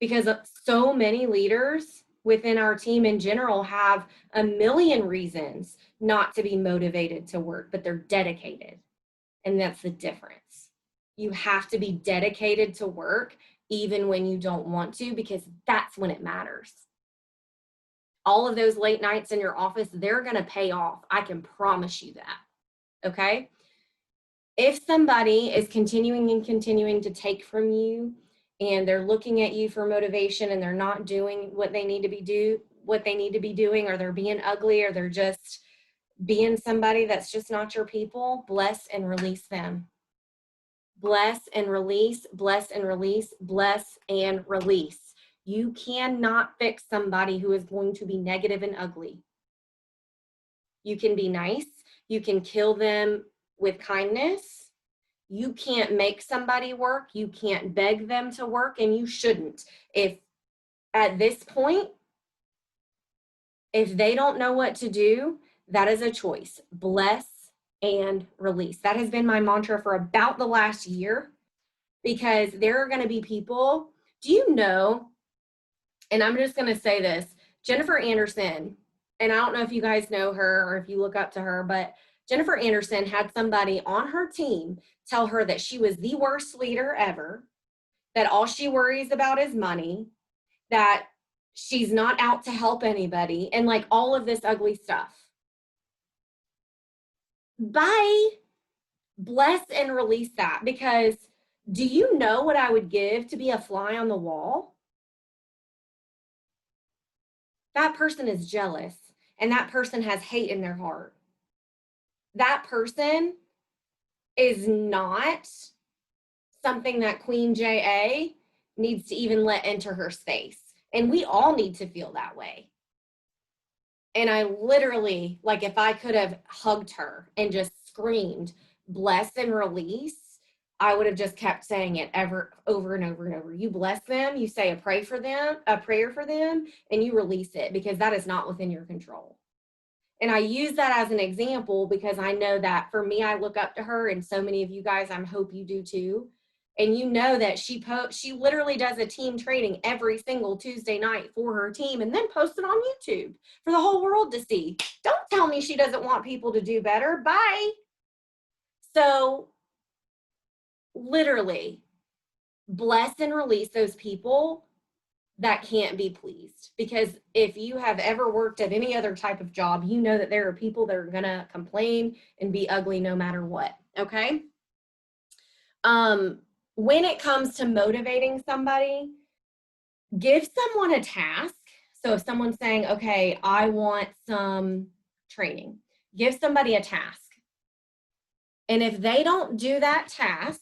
Because so many leaders within our team in general have a million reasons not to be motivated to work, but they're dedicated. And that's the difference. You have to be dedicated to work even when you don't want to, because that's when it matters. All of those late nights in your office, they're going to pay off. I can promise you that. Okay? If somebody is continuing to take from you and they're looking at you for motivation and they're not doing what they need to be doing, or they're being ugly, or they're just being somebody that's just not your people, bless and release them. Bless and release, bless and release, bless and release. You cannot fix somebody who is going to be negative and ugly. You can be nice. You can kill them with kindness. You can't make somebody work. You can't beg them to work, and you shouldn't. If at this point, if they don't know what to do, that is a choice. Bless and release. That has been my mantra for about the last year, because there are going to be people, do you know, and I'm just going to say this, Jennifer Anderson, and I don't know if you guys know her or if you look up to her, but Jennifer Anderson had somebody on her team tell her that she was the worst leader ever, that all she worries about is money, that she's not out to help anybody, and like all of this ugly stuff. Bye. Bless and release that, because do you know what I would give to be a fly on the wall? That person is jealous, and that person has hate in their heart. That person is not something that Queen JA needs to even let enter her space. And we all need to feel that way. And I literally, like, if I could have hugged her and just screamed, bless and release, I would have just kept saying it over and over and over. You bless them, you say a prayer for them, and you release it, because that is not within your control. And I use that as an example because I know that for me, I look up to her, and so many of you guys, I hope you do too. And you know that she literally does a team training every single Tuesday night for her team, and then posts it on YouTube for the whole world to see. Don't tell me she doesn't want people to do better. Bye. So literally, bless and release those people that can't be pleased. Because if you have ever worked at any other type of job, you know that there are people that are gonna complain and be ugly no matter what, okay? When it comes to motivating somebody, give someone a task. So if someone's saying, okay, I want some training, give somebody a task. And if they don't do that task,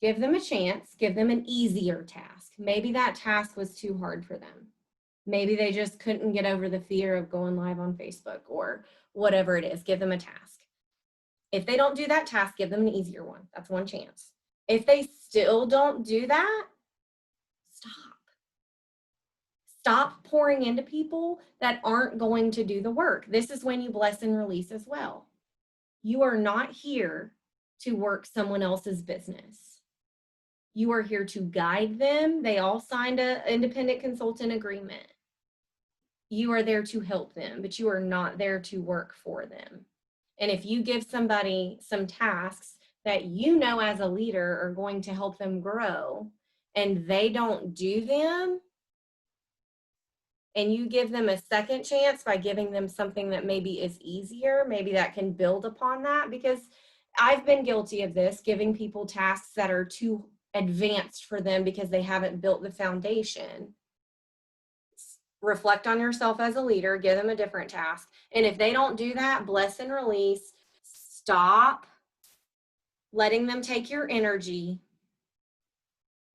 give them a chance, give them an easier task. Maybe that task was too hard for them. Maybe they just couldn't get over the fear of going live on Facebook or whatever it is. Give them a task. If they don't do that task, give them an easier one. That's one chance. If they still don't do that, stop. Stop pouring into people that aren't going to do the work. This is when you bless and release as well. You are not here to work someone else's business. You are here to guide them. They all signed an independent consultant agreement. You are there to help them, but you are not there to work for them. And if you give somebody some tasks that you know as a leader are going to help them grow, and they don't do them, and you give them a second chance by giving them something that maybe is easier, maybe that can build upon that, because I've been guilty of this, giving people tasks that are too advanced for them because they haven't built the foundation. Reflect on yourself as a leader, give them a different task. And if they don't do that, bless and release. Stop letting them take your energy,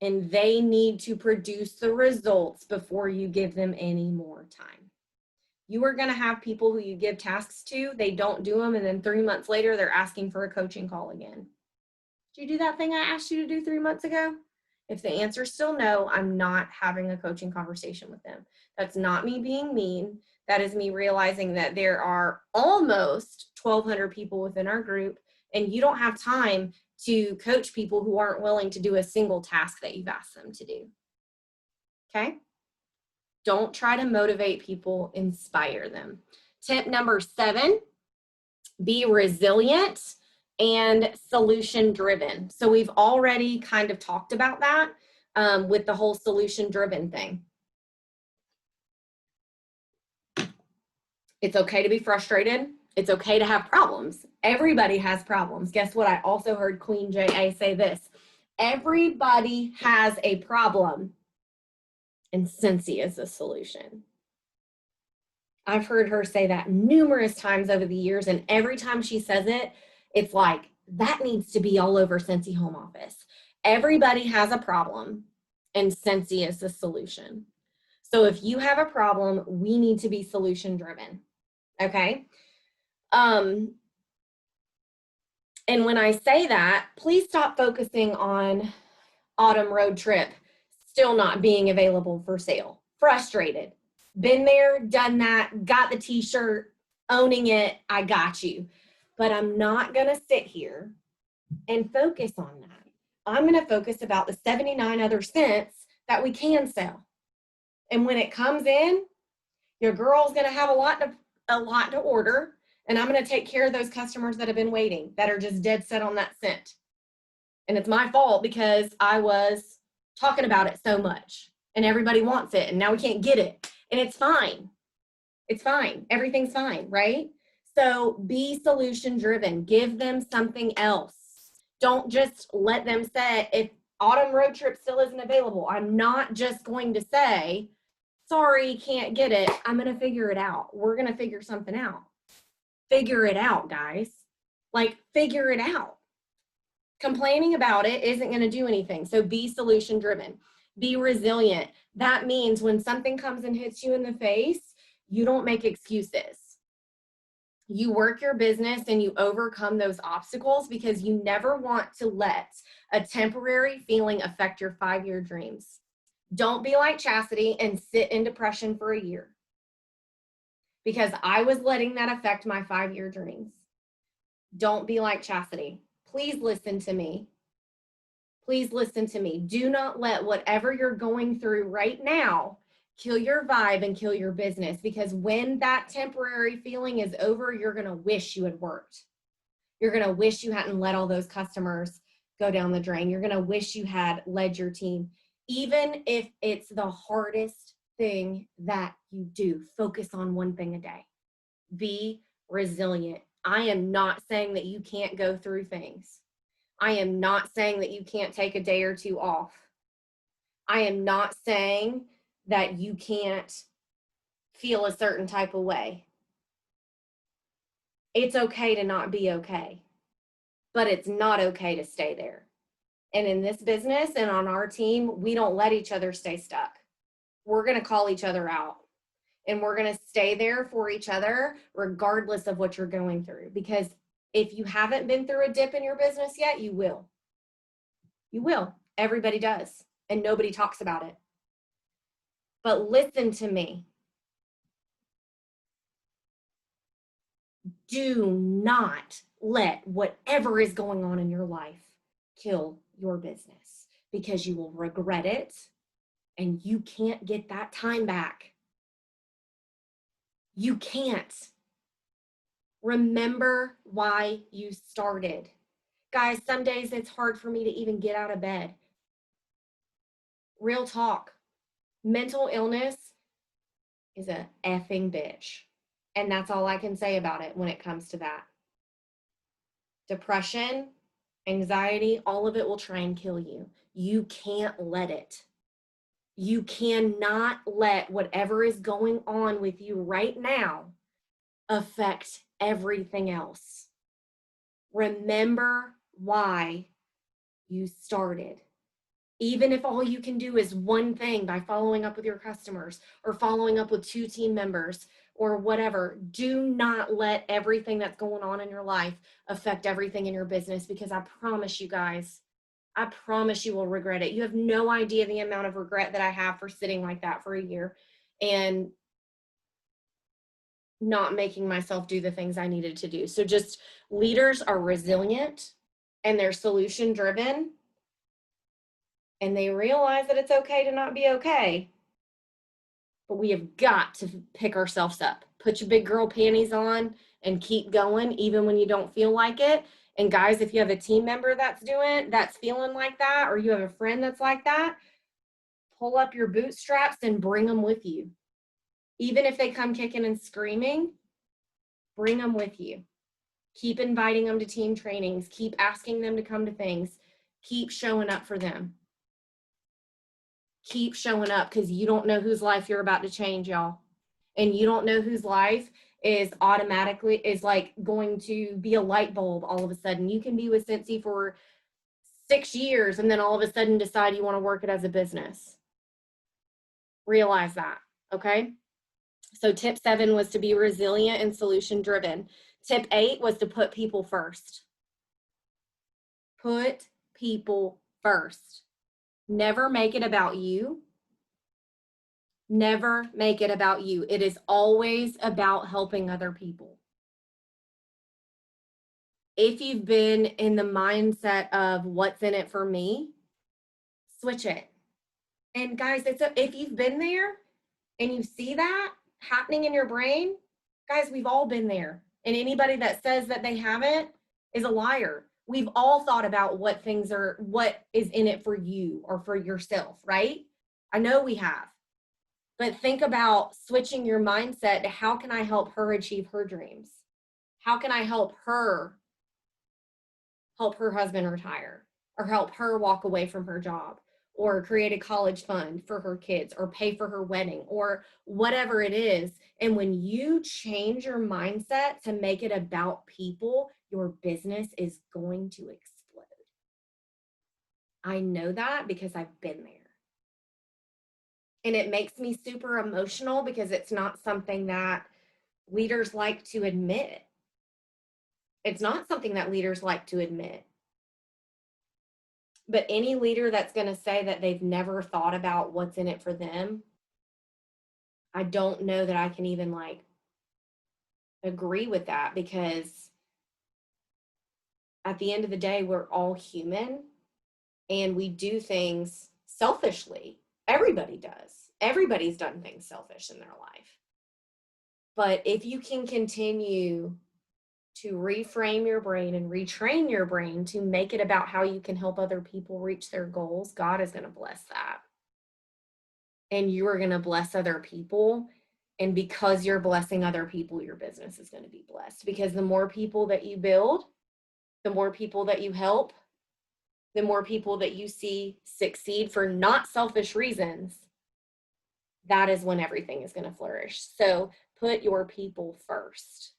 and they need to produce the results before you give them any more time. You are going to have people who you give tasks to, they don't do them, and then 3 months later, they're asking for a coaching call again. Did you do that thing I asked you to do 3 months ago? If the answer is still no, I'm not having a coaching conversation with them. That's not me being mean. That is me realizing that there are almost 1,200 people within our group, and you don't have time to coach people who aren't willing to do a single task that you've asked them to do. Okay? Don't try to motivate people, inspire them. Tip number 7, be resilient and solution driven. So we've already kind of talked about that with the whole solution driven thing. It's okay to be frustrated. It's okay to have problems. Everybody has problems. Guess what? I also heard Queen JA say this. Everybody has a problem, and Scentsy is the solution. I've heard her say that numerous times over the years, and every time she says it, it's like, that needs to be all over Scentsy Home Office. Everybody has a problem, and Scentsy is the solution. So if you have a problem, we need to be solution driven, okay? And when I say that, please stop focusing on autumn road trip still not being available for sale. Frustrated. Been there, done that, got the t-shirt, owning it, I got you. But I'm not gonna sit here and focus on that. I'm gonna focus about the 79 other scents that we can sell. And when it comes in, your girl's gonna have a lot to order, and I'm gonna take care of those customers that have been waiting, that are just dead set on that scent. And it's my fault because I was talking about it so much, and everybody wants it, and now we can't get it. And it's fine. It's fine. Everything's fine, right? So be solution driven. Give them something else. Don't just let them say, if autumn road trip still isn't available, I'm not just going to say, sorry, can't get it. I'm going to figure it out. We're going to figure something out. Figure it out, guys. Like, figure it out. Complaining about it isn't going to do anything. So be solution driven. Be resilient. That means when something comes and hits you in the face, you don't make excuses. You work your business and you overcome those obstacles, because you never want to let a temporary feeling affect your 5-year dreams. Don't be like Chastity and sit in depression for a year, because I was letting that affect my 5-year dreams. Don't be like Chastity. Please listen to me. Please listen to me. Do not let whatever you're going through right now kill your vibe and kill your business, because when that temporary feeling is over, you're going to wish you had worked. You're going to wish you hadn't let all those customers go down the drain. You're going to wish you had led your team. Even if it's the hardest thing that you do, focus on one thing a day. Be resilient. I am not saying that you can't go through things. I am not saying that you can't take a day or two off. I am not saying that you can't feel a certain type of way. It's okay to not be okay, but it's not okay to stay there. And in this business and on our team, we don't let each other stay stuck. We're going to call each other out, and we're going to stay there for each other regardless of what you're going through. Because if you haven't been through a dip in your business yet, you will. You will. Everybody does, and nobody talks about it. But listen to me. Do not let whatever is going on in your life kill your business, because you will regret it, and you can't get that time back. You can't. Remember why you started. Guys, some days it's hard for me to even get out of bed. Real talk. Mental illness is a effing bitch. And that's all I can say about it when it comes to that. Depression, anxiety, all of it will try and kill you. You can't let it. You cannot let whatever is going on with you right now affect everything else. Remember why you started. Even if all you can do is one thing, by following up with your customers or following up with 2 team members or whatever, do not let everything that's going on in your life affect everything in your business, because I promise you guys, I promise you will regret it. You have no idea the amount of regret that I have for sitting like that for a year and not making myself do the things I needed to do. So just, leaders are resilient and they're solution driven, and they realize that it's okay to not be okay. But we have got to pick ourselves up. Put your big girl panties on and keep going, even when you don't feel like it. And guys, if you have a team member that's feeling like that, or you have a friend that's like that, pull up your bootstraps and bring them with you. Even if they come kicking and screaming, bring them with you. Keep inviting them to team trainings. Keep asking them to come to things. Keep showing up for them. Keep showing up, because you don't know whose life you're about to change, y'all. And you don't know whose life is like going to be a light bulb all of a sudden. You can be with Cincy for 6 years and then all of a sudden decide you want to work it as a business. Realize that, okay? So tip 7 was to be resilient and solution driven. Tip 8 was to put people first. Put people first. Never make it about you. Never make it about you. It is always about helping other people. If you've been in the mindset of what's in it for me, switch it. And guys, if you've been there and you see that happening in your brain, guys, we've all been there. And anybody that says that they haven't is a liar. We've all thought about what is in it for you or for yourself, right? I know we have. But think about switching your mindset to, how can I help her achieve her dreams? How can I help her husband retire, or help her walk away from her job, or create a college fund for her kids, or pay for her wedding, or whatever it is. And when you change your mindset to make it about people, your business is going to explode. I know that because I've been there. And it makes me super emotional because it's not something that leaders like to admit. It's not something that leaders like to admit. But any leader that's going to say that they've never thought about what's in it for them, I don't know that I can even agree with that, because at the end of the day, we're all human and we do things selfishly. Everybody does. Everybody's done things selfish in their life. But if you can continue to reframe your brain and retrain your brain to make it about how you can help other people reach their goals, God is going to bless that. And you are going to bless other people. And because you're blessing other people, your business is going to be blessed. Because the more people that you build, the more people that you help, the more people that you see succeed for not selfish reasons, that is when everything is going to flourish. So put your people first.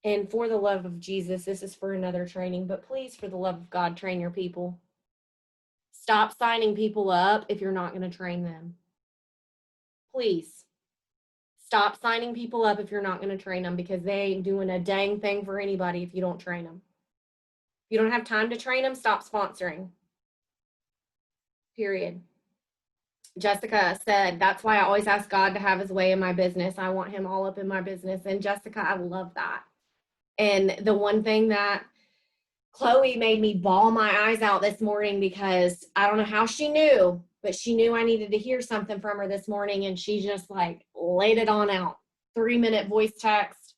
And for the love of Jesus, this is for another training, but please, for the love of God, train your people. Stop signing people up if you're not going to train them. Please. Stop signing people up if you're not going to train them, because they ain't doing a dang thing for anybody if you don't train them. If you don't have time to train them, stop sponsoring. Period. Jessica said, that's why I always ask God to have his way in my business. I want him all up in my business. And Jessica, I love that. And the one thing that Chloe made me bawl my eyes out this morning, because I don't know how she knew, but she knew I needed to hear something from her this morning. And she just laid it on out. 3-minute voice text,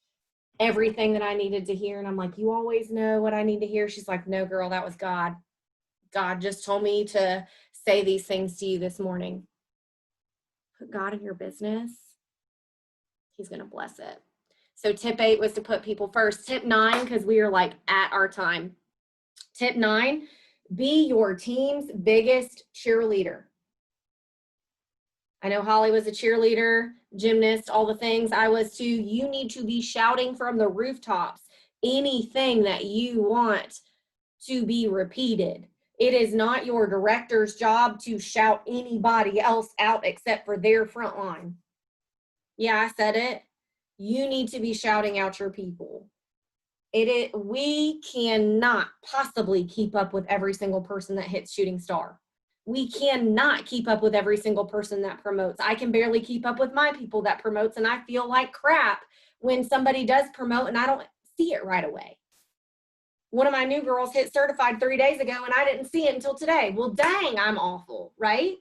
everything that I needed to hear. And I'm like, you always know what I need to hear. She's like, no, girl, that was God. God just told me to say these things to you this morning. Put God in your business. He's going to bless it. So tip 8 was to put people first. Tip 9, because we are at our time. Tip 9, be your team's biggest cheerleader. I know Holly was a cheerleader, gymnast, all the things. I was too. You need to be shouting from the rooftops anything that you want to be repeated. It is not your director's job to shout anybody else out except for their front line. Yeah, I said it. You need to be shouting out your people. We cannot possibly keep up with every single person that hits shooting star. We cannot keep up with every single person that promotes. I can barely keep up with my people that promotes, and I feel like crap when somebody does promote and I don't see it right away. One of my new girls hit certified 3 days ago and I didn't see it until today. Well, dang, I'm awful, right?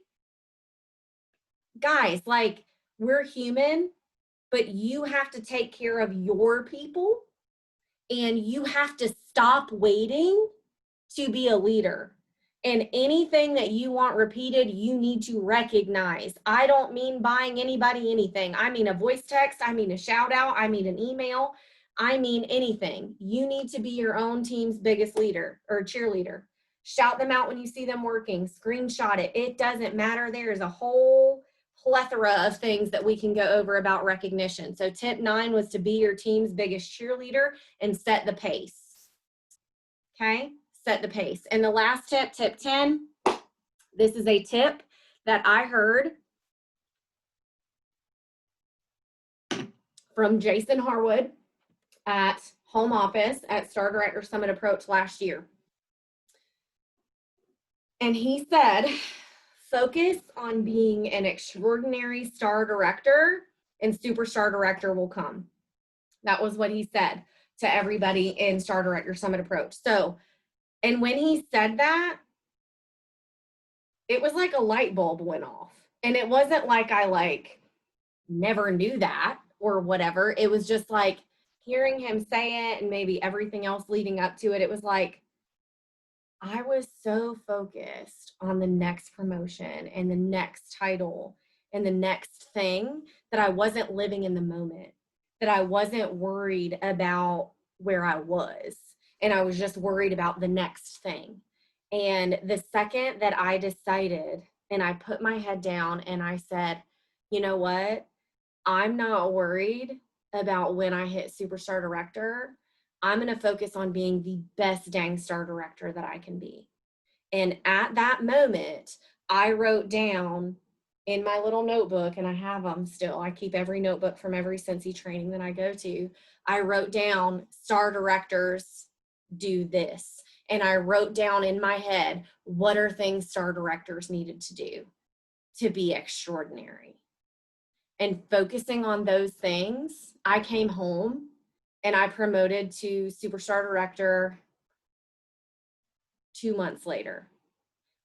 Guys, we're human, but you have to take care of your people, and you have to stop waiting to be a leader. And anything that you want repeated, you need to recognize. I don't mean buying anybody anything. I mean a voice text. I mean a shout out. I mean an email. I mean anything. You need to be your own team's biggest leader or cheerleader. Shout them out when you see them working. Screenshot it. It doesn't matter. There is a whole plethora of things that we can go over about recognition. So tip 9 was to be your team's biggest cheerleader and set the pace. Okay, set the pace. And the last tip, tip 10, this is a tip that I heard from Jason Harwood at home office at Star Director Summit Approach last year. And he said, focus on being an extraordinary star director and superstar director will come. That was what he said to everybody in Star Director Summit Approach. So, and when he said that, it was like a light bulb went off. And it wasn't like I never knew that or whatever. It was just like hearing him say it and maybe everything else leading up to it. It was like, I was so focused on the next promotion and the next title and the next thing that I wasn't living in the moment, that I wasn't worried about where I was. And I was just worried about the next thing. And the second that I decided and I put my head down and I said, you know what? I'm not worried about when I hit superstar director. I'm going to focus on being the best dang star director that I can be. And at that moment, I wrote down in my little notebook, and I have them still. I keep every notebook from every Sensi training that I go to. I wrote down star directors do this. And I wrote down in my head, what are things star directors needed to do to be extraordinary? And focusing on those things, I came home and I promoted to superstar director 2 months later.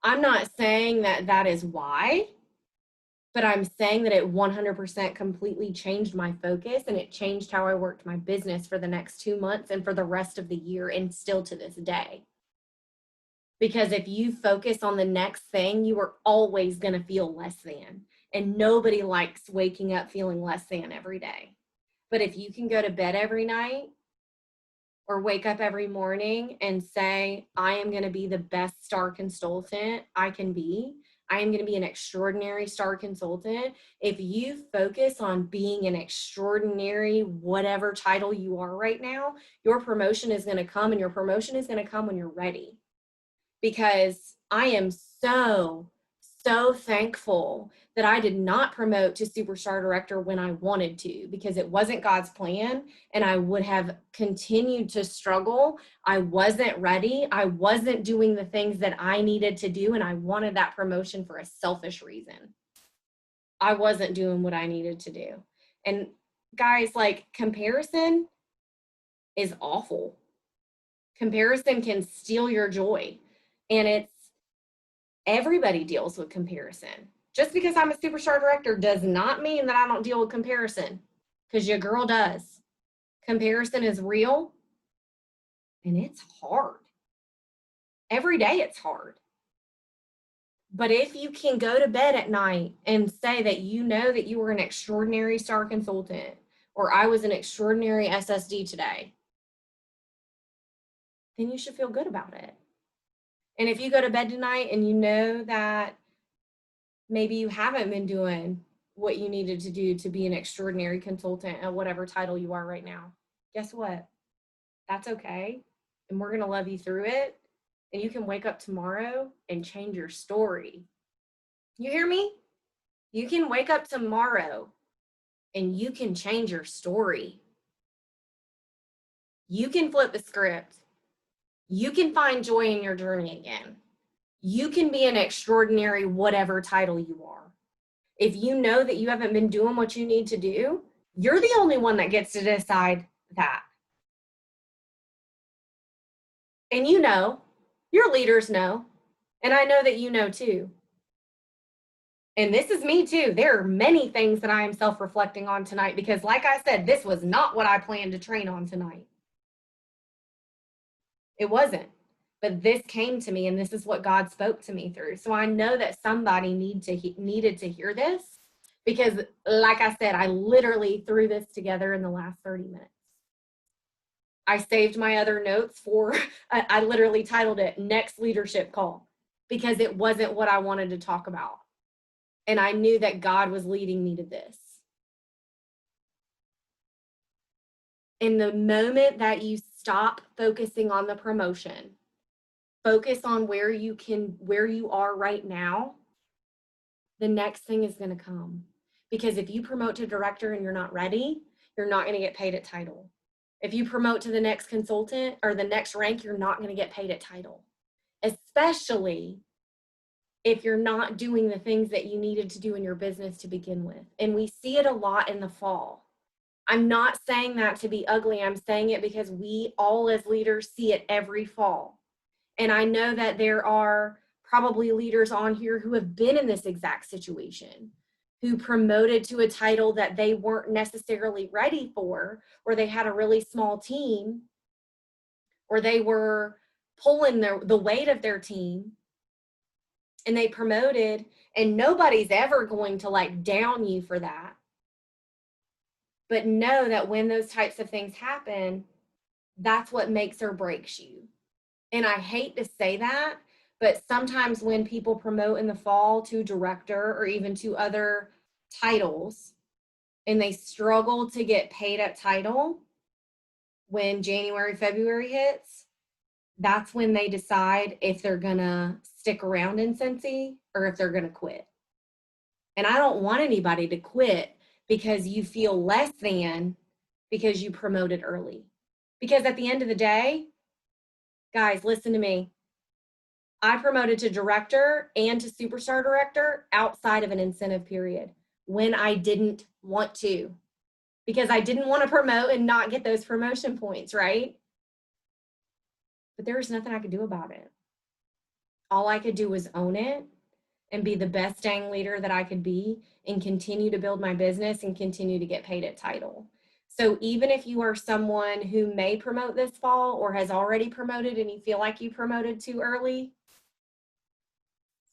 I'm not saying that that is why, but I'm saying that it 100% completely changed my focus and it changed how I worked my business for the next 2 months and for the rest of the year and still to this day. Because if you focus on the next thing, you are always going to feel less than. And nobody likes waking up feeling less than every day. But if you can go to bed every night or wake up every morning and say, I am going to be the best star consultant I can be. I am going to be an extraordinary star consultant. If you focus on being an extraordinary, whatever title you are right now, your promotion is going to come, and your promotion is going to come when you're ready. Because I am so thankful that I did not promote to superstar director when I wanted to, because it wasn't God's plan and I would have continued to struggle. I wasn't ready. I wasn't doing the things that I needed to do, and I wanted that promotion for a selfish reason. I wasn't doing what I needed to do. And guys, comparison is awful. Comparison can steal your joy. And everybody deals with comparison. Just because I'm a superstar director does not mean that I don't deal with comparison, because your girl does. Comparison is real and it's hard. Every day it's hard. But if you can go to bed at night and say that you know that you were an extraordinary star consultant, or I was an extraordinary SSD today, then you should feel good about it. And if you go to bed tonight and you know that maybe you haven't been doing what you needed to do to be an extraordinary consultant at whatever title you are right now, guess what? That's okay. And we're going to love you through it. And you can wake up tomorrow and change your story. You hear me? You can wake up tomorrow and you can change your story. You can flip the script. You can find joy in your journey again. You can be an extraordinary whatever title you are. If you know that you haven't been doing what you need to do, you're the only one that gets to decide that. And you know, your leaders know, and I know that you know too. And this is me too. There are many things that I am self-reflecting on tonight, because like I said, this was not what I planned to train on tonight. It wasn't. But this came to me, and this is what God spoke to me through. So I know that somebody needed to hear this, because like I said, I literally threw this together in the last 30 minutes. I saved my other notes for, I literally titled it Next Leadership Call, because it wasn't what I wanted to talk about. And I knew that God was leading me to this. In the moment that you stop focusing on the promotion, focus on where you are right now, the next thing is going to come. Because if you promote to director and you're not ready, you're not going to get paid at title. If you promote to the next consultant or the next rank, you're not going to get paid at title, especially if you're not doing the things that you needed to do in your business to begin with. And we see it a lot in the fall. I'm not saying that to be ugly. I'm saying it because we all as leaders see it every fall. And I know that there are probably leaders on here who have been in this exact situation, who promoted to a title that they weren't necessarily ready for, or they had a really small team, or they were pulling the weight of their team, and they promoted, and nobody's ever going to like down you for that. But know that when those types of things happen, that's what makes or breaks you. And I hate to say that, but sometimes when people promote in the fall to director or even to other titles, and they struggle to get paid at title when January, February hits, that's when they decide if they're gonna stick around in Cincy or if they're gonna quit. And I don't want anybody to quit because you feel less than because you promoted early. Because at the end of the day, guys, listen to me. I promoted to director and to superstar director outside of an incentive period when I didn't want to, because I didn't want to promote and not get those promotion points, right? But there was nothing I could do about it. All I could do was own it and be the best dang leader that I could be and continue to build my business and continue to get paid at title. So even if you are someone who may promote this fall or has already promoted and you feel like you promoted too early,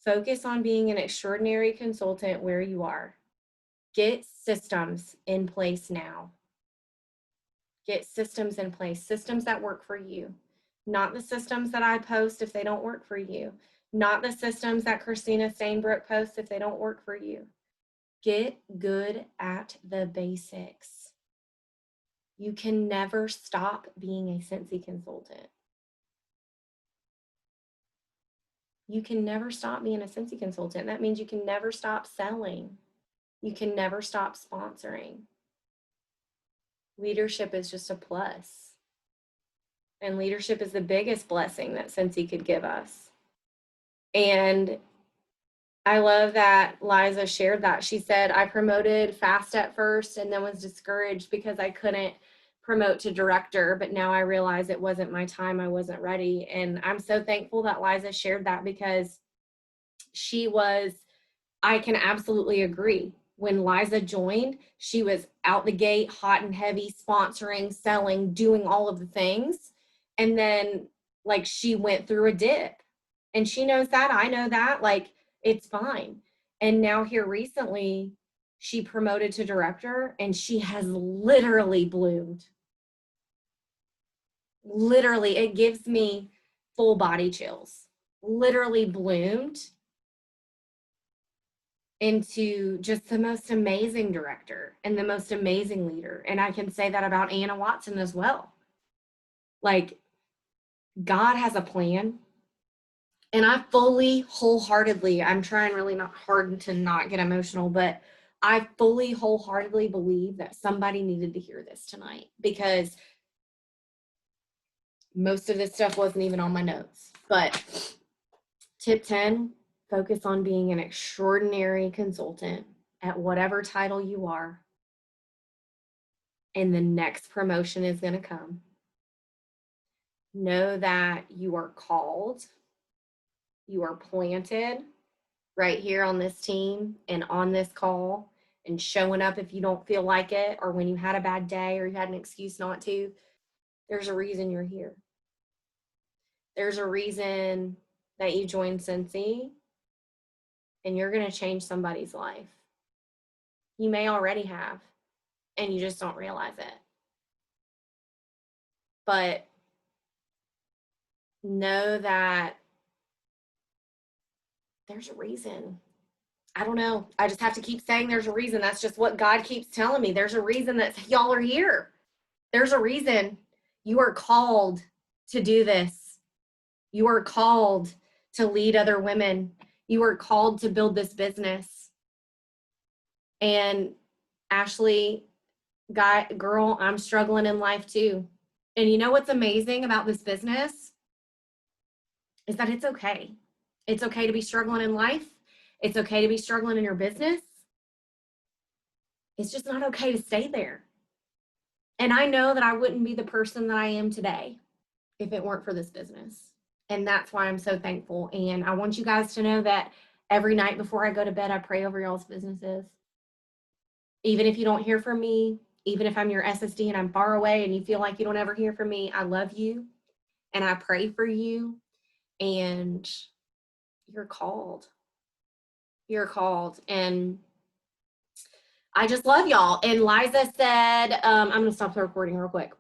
focus on being an extraordinary consultant where you are. Get systems in place now. Get systems in place, systems that work for you, not the systems that I post if they don't work for you, not the systems that Christina Stainbrook posts if they don't work for you. Get good at the basics. You can never stop being a Cincy consultant. You can never stop being a Cincy consultant. That means you can never stop selling. You can never stop sponsoring. Leadership is just a plus. And leadership is the biggest blessing that Cincy could give us. And I love that Liza shared that. She said, I promoted fast at first and then was discouraged because I couldn't promote to director, but now I realize it wasn't my time. I wasn't ready. And I'm so thankful that Liza shared that, because I can absolutely agree. When Liza joined, she was out the gate, hot and heavy, sponsoring, selling, doing all of the things. And then like she went through a dip, and she knows that, I know that, like it's fine. And now here recently, she promoted to director and she has literally bloomed. Literally, it gives me full body chills. Literally bloomed into just the most amazing director and the most amazing leader. And I can say that about Anna Watson as well. Like, God has a plan. And I fully, wholeheartedly, I'm trying really not hard to not get emotional, but I fully, wholeheartedly believe that somebody needed to hear this tonight, because most of this stuff wasn't even on my notes. But tip 10, focus on being an extraordinary consultant at whatever title you are. And the next promotion is going to come. Know that you are called, you are planted right here on this team and on this call, and showing up if you don't feel like it, or when you had a bad day or you had an excuse not to. There's a reason you're here. There's a reason that you joined Cincy, and you're going to change somebody's life. You may already have, and you just don't realize it. but know that there's a reason. I don't know. I just have to keep saying there's a reason. That's just what God keeps telling me. There's a reason that y'all are here. There's a reason you are called to do this. You are called to lead other women. You are called to build this business. And Ashley, girl, I'm struggling in life too. And you know what's amazing about this business is that it's okay. It's okay to be struggling in life. It's okay to be struggling in your business. It's just not okay to stay there. And I know that I wouldn't be the person that I am today if it weren't for this business. And that's why I'm so thankful. And I want you guys to know that every night before I go to bed, I pray over y'all's businesses. Even if you don't hear from me, even if I'm your SSD and I'm far away and you feel like you don't ever hear from me, I love you and I pray for you. And you're called. You're called. And I just love y'all. And Liza said, I'm going to stop the recording real quick.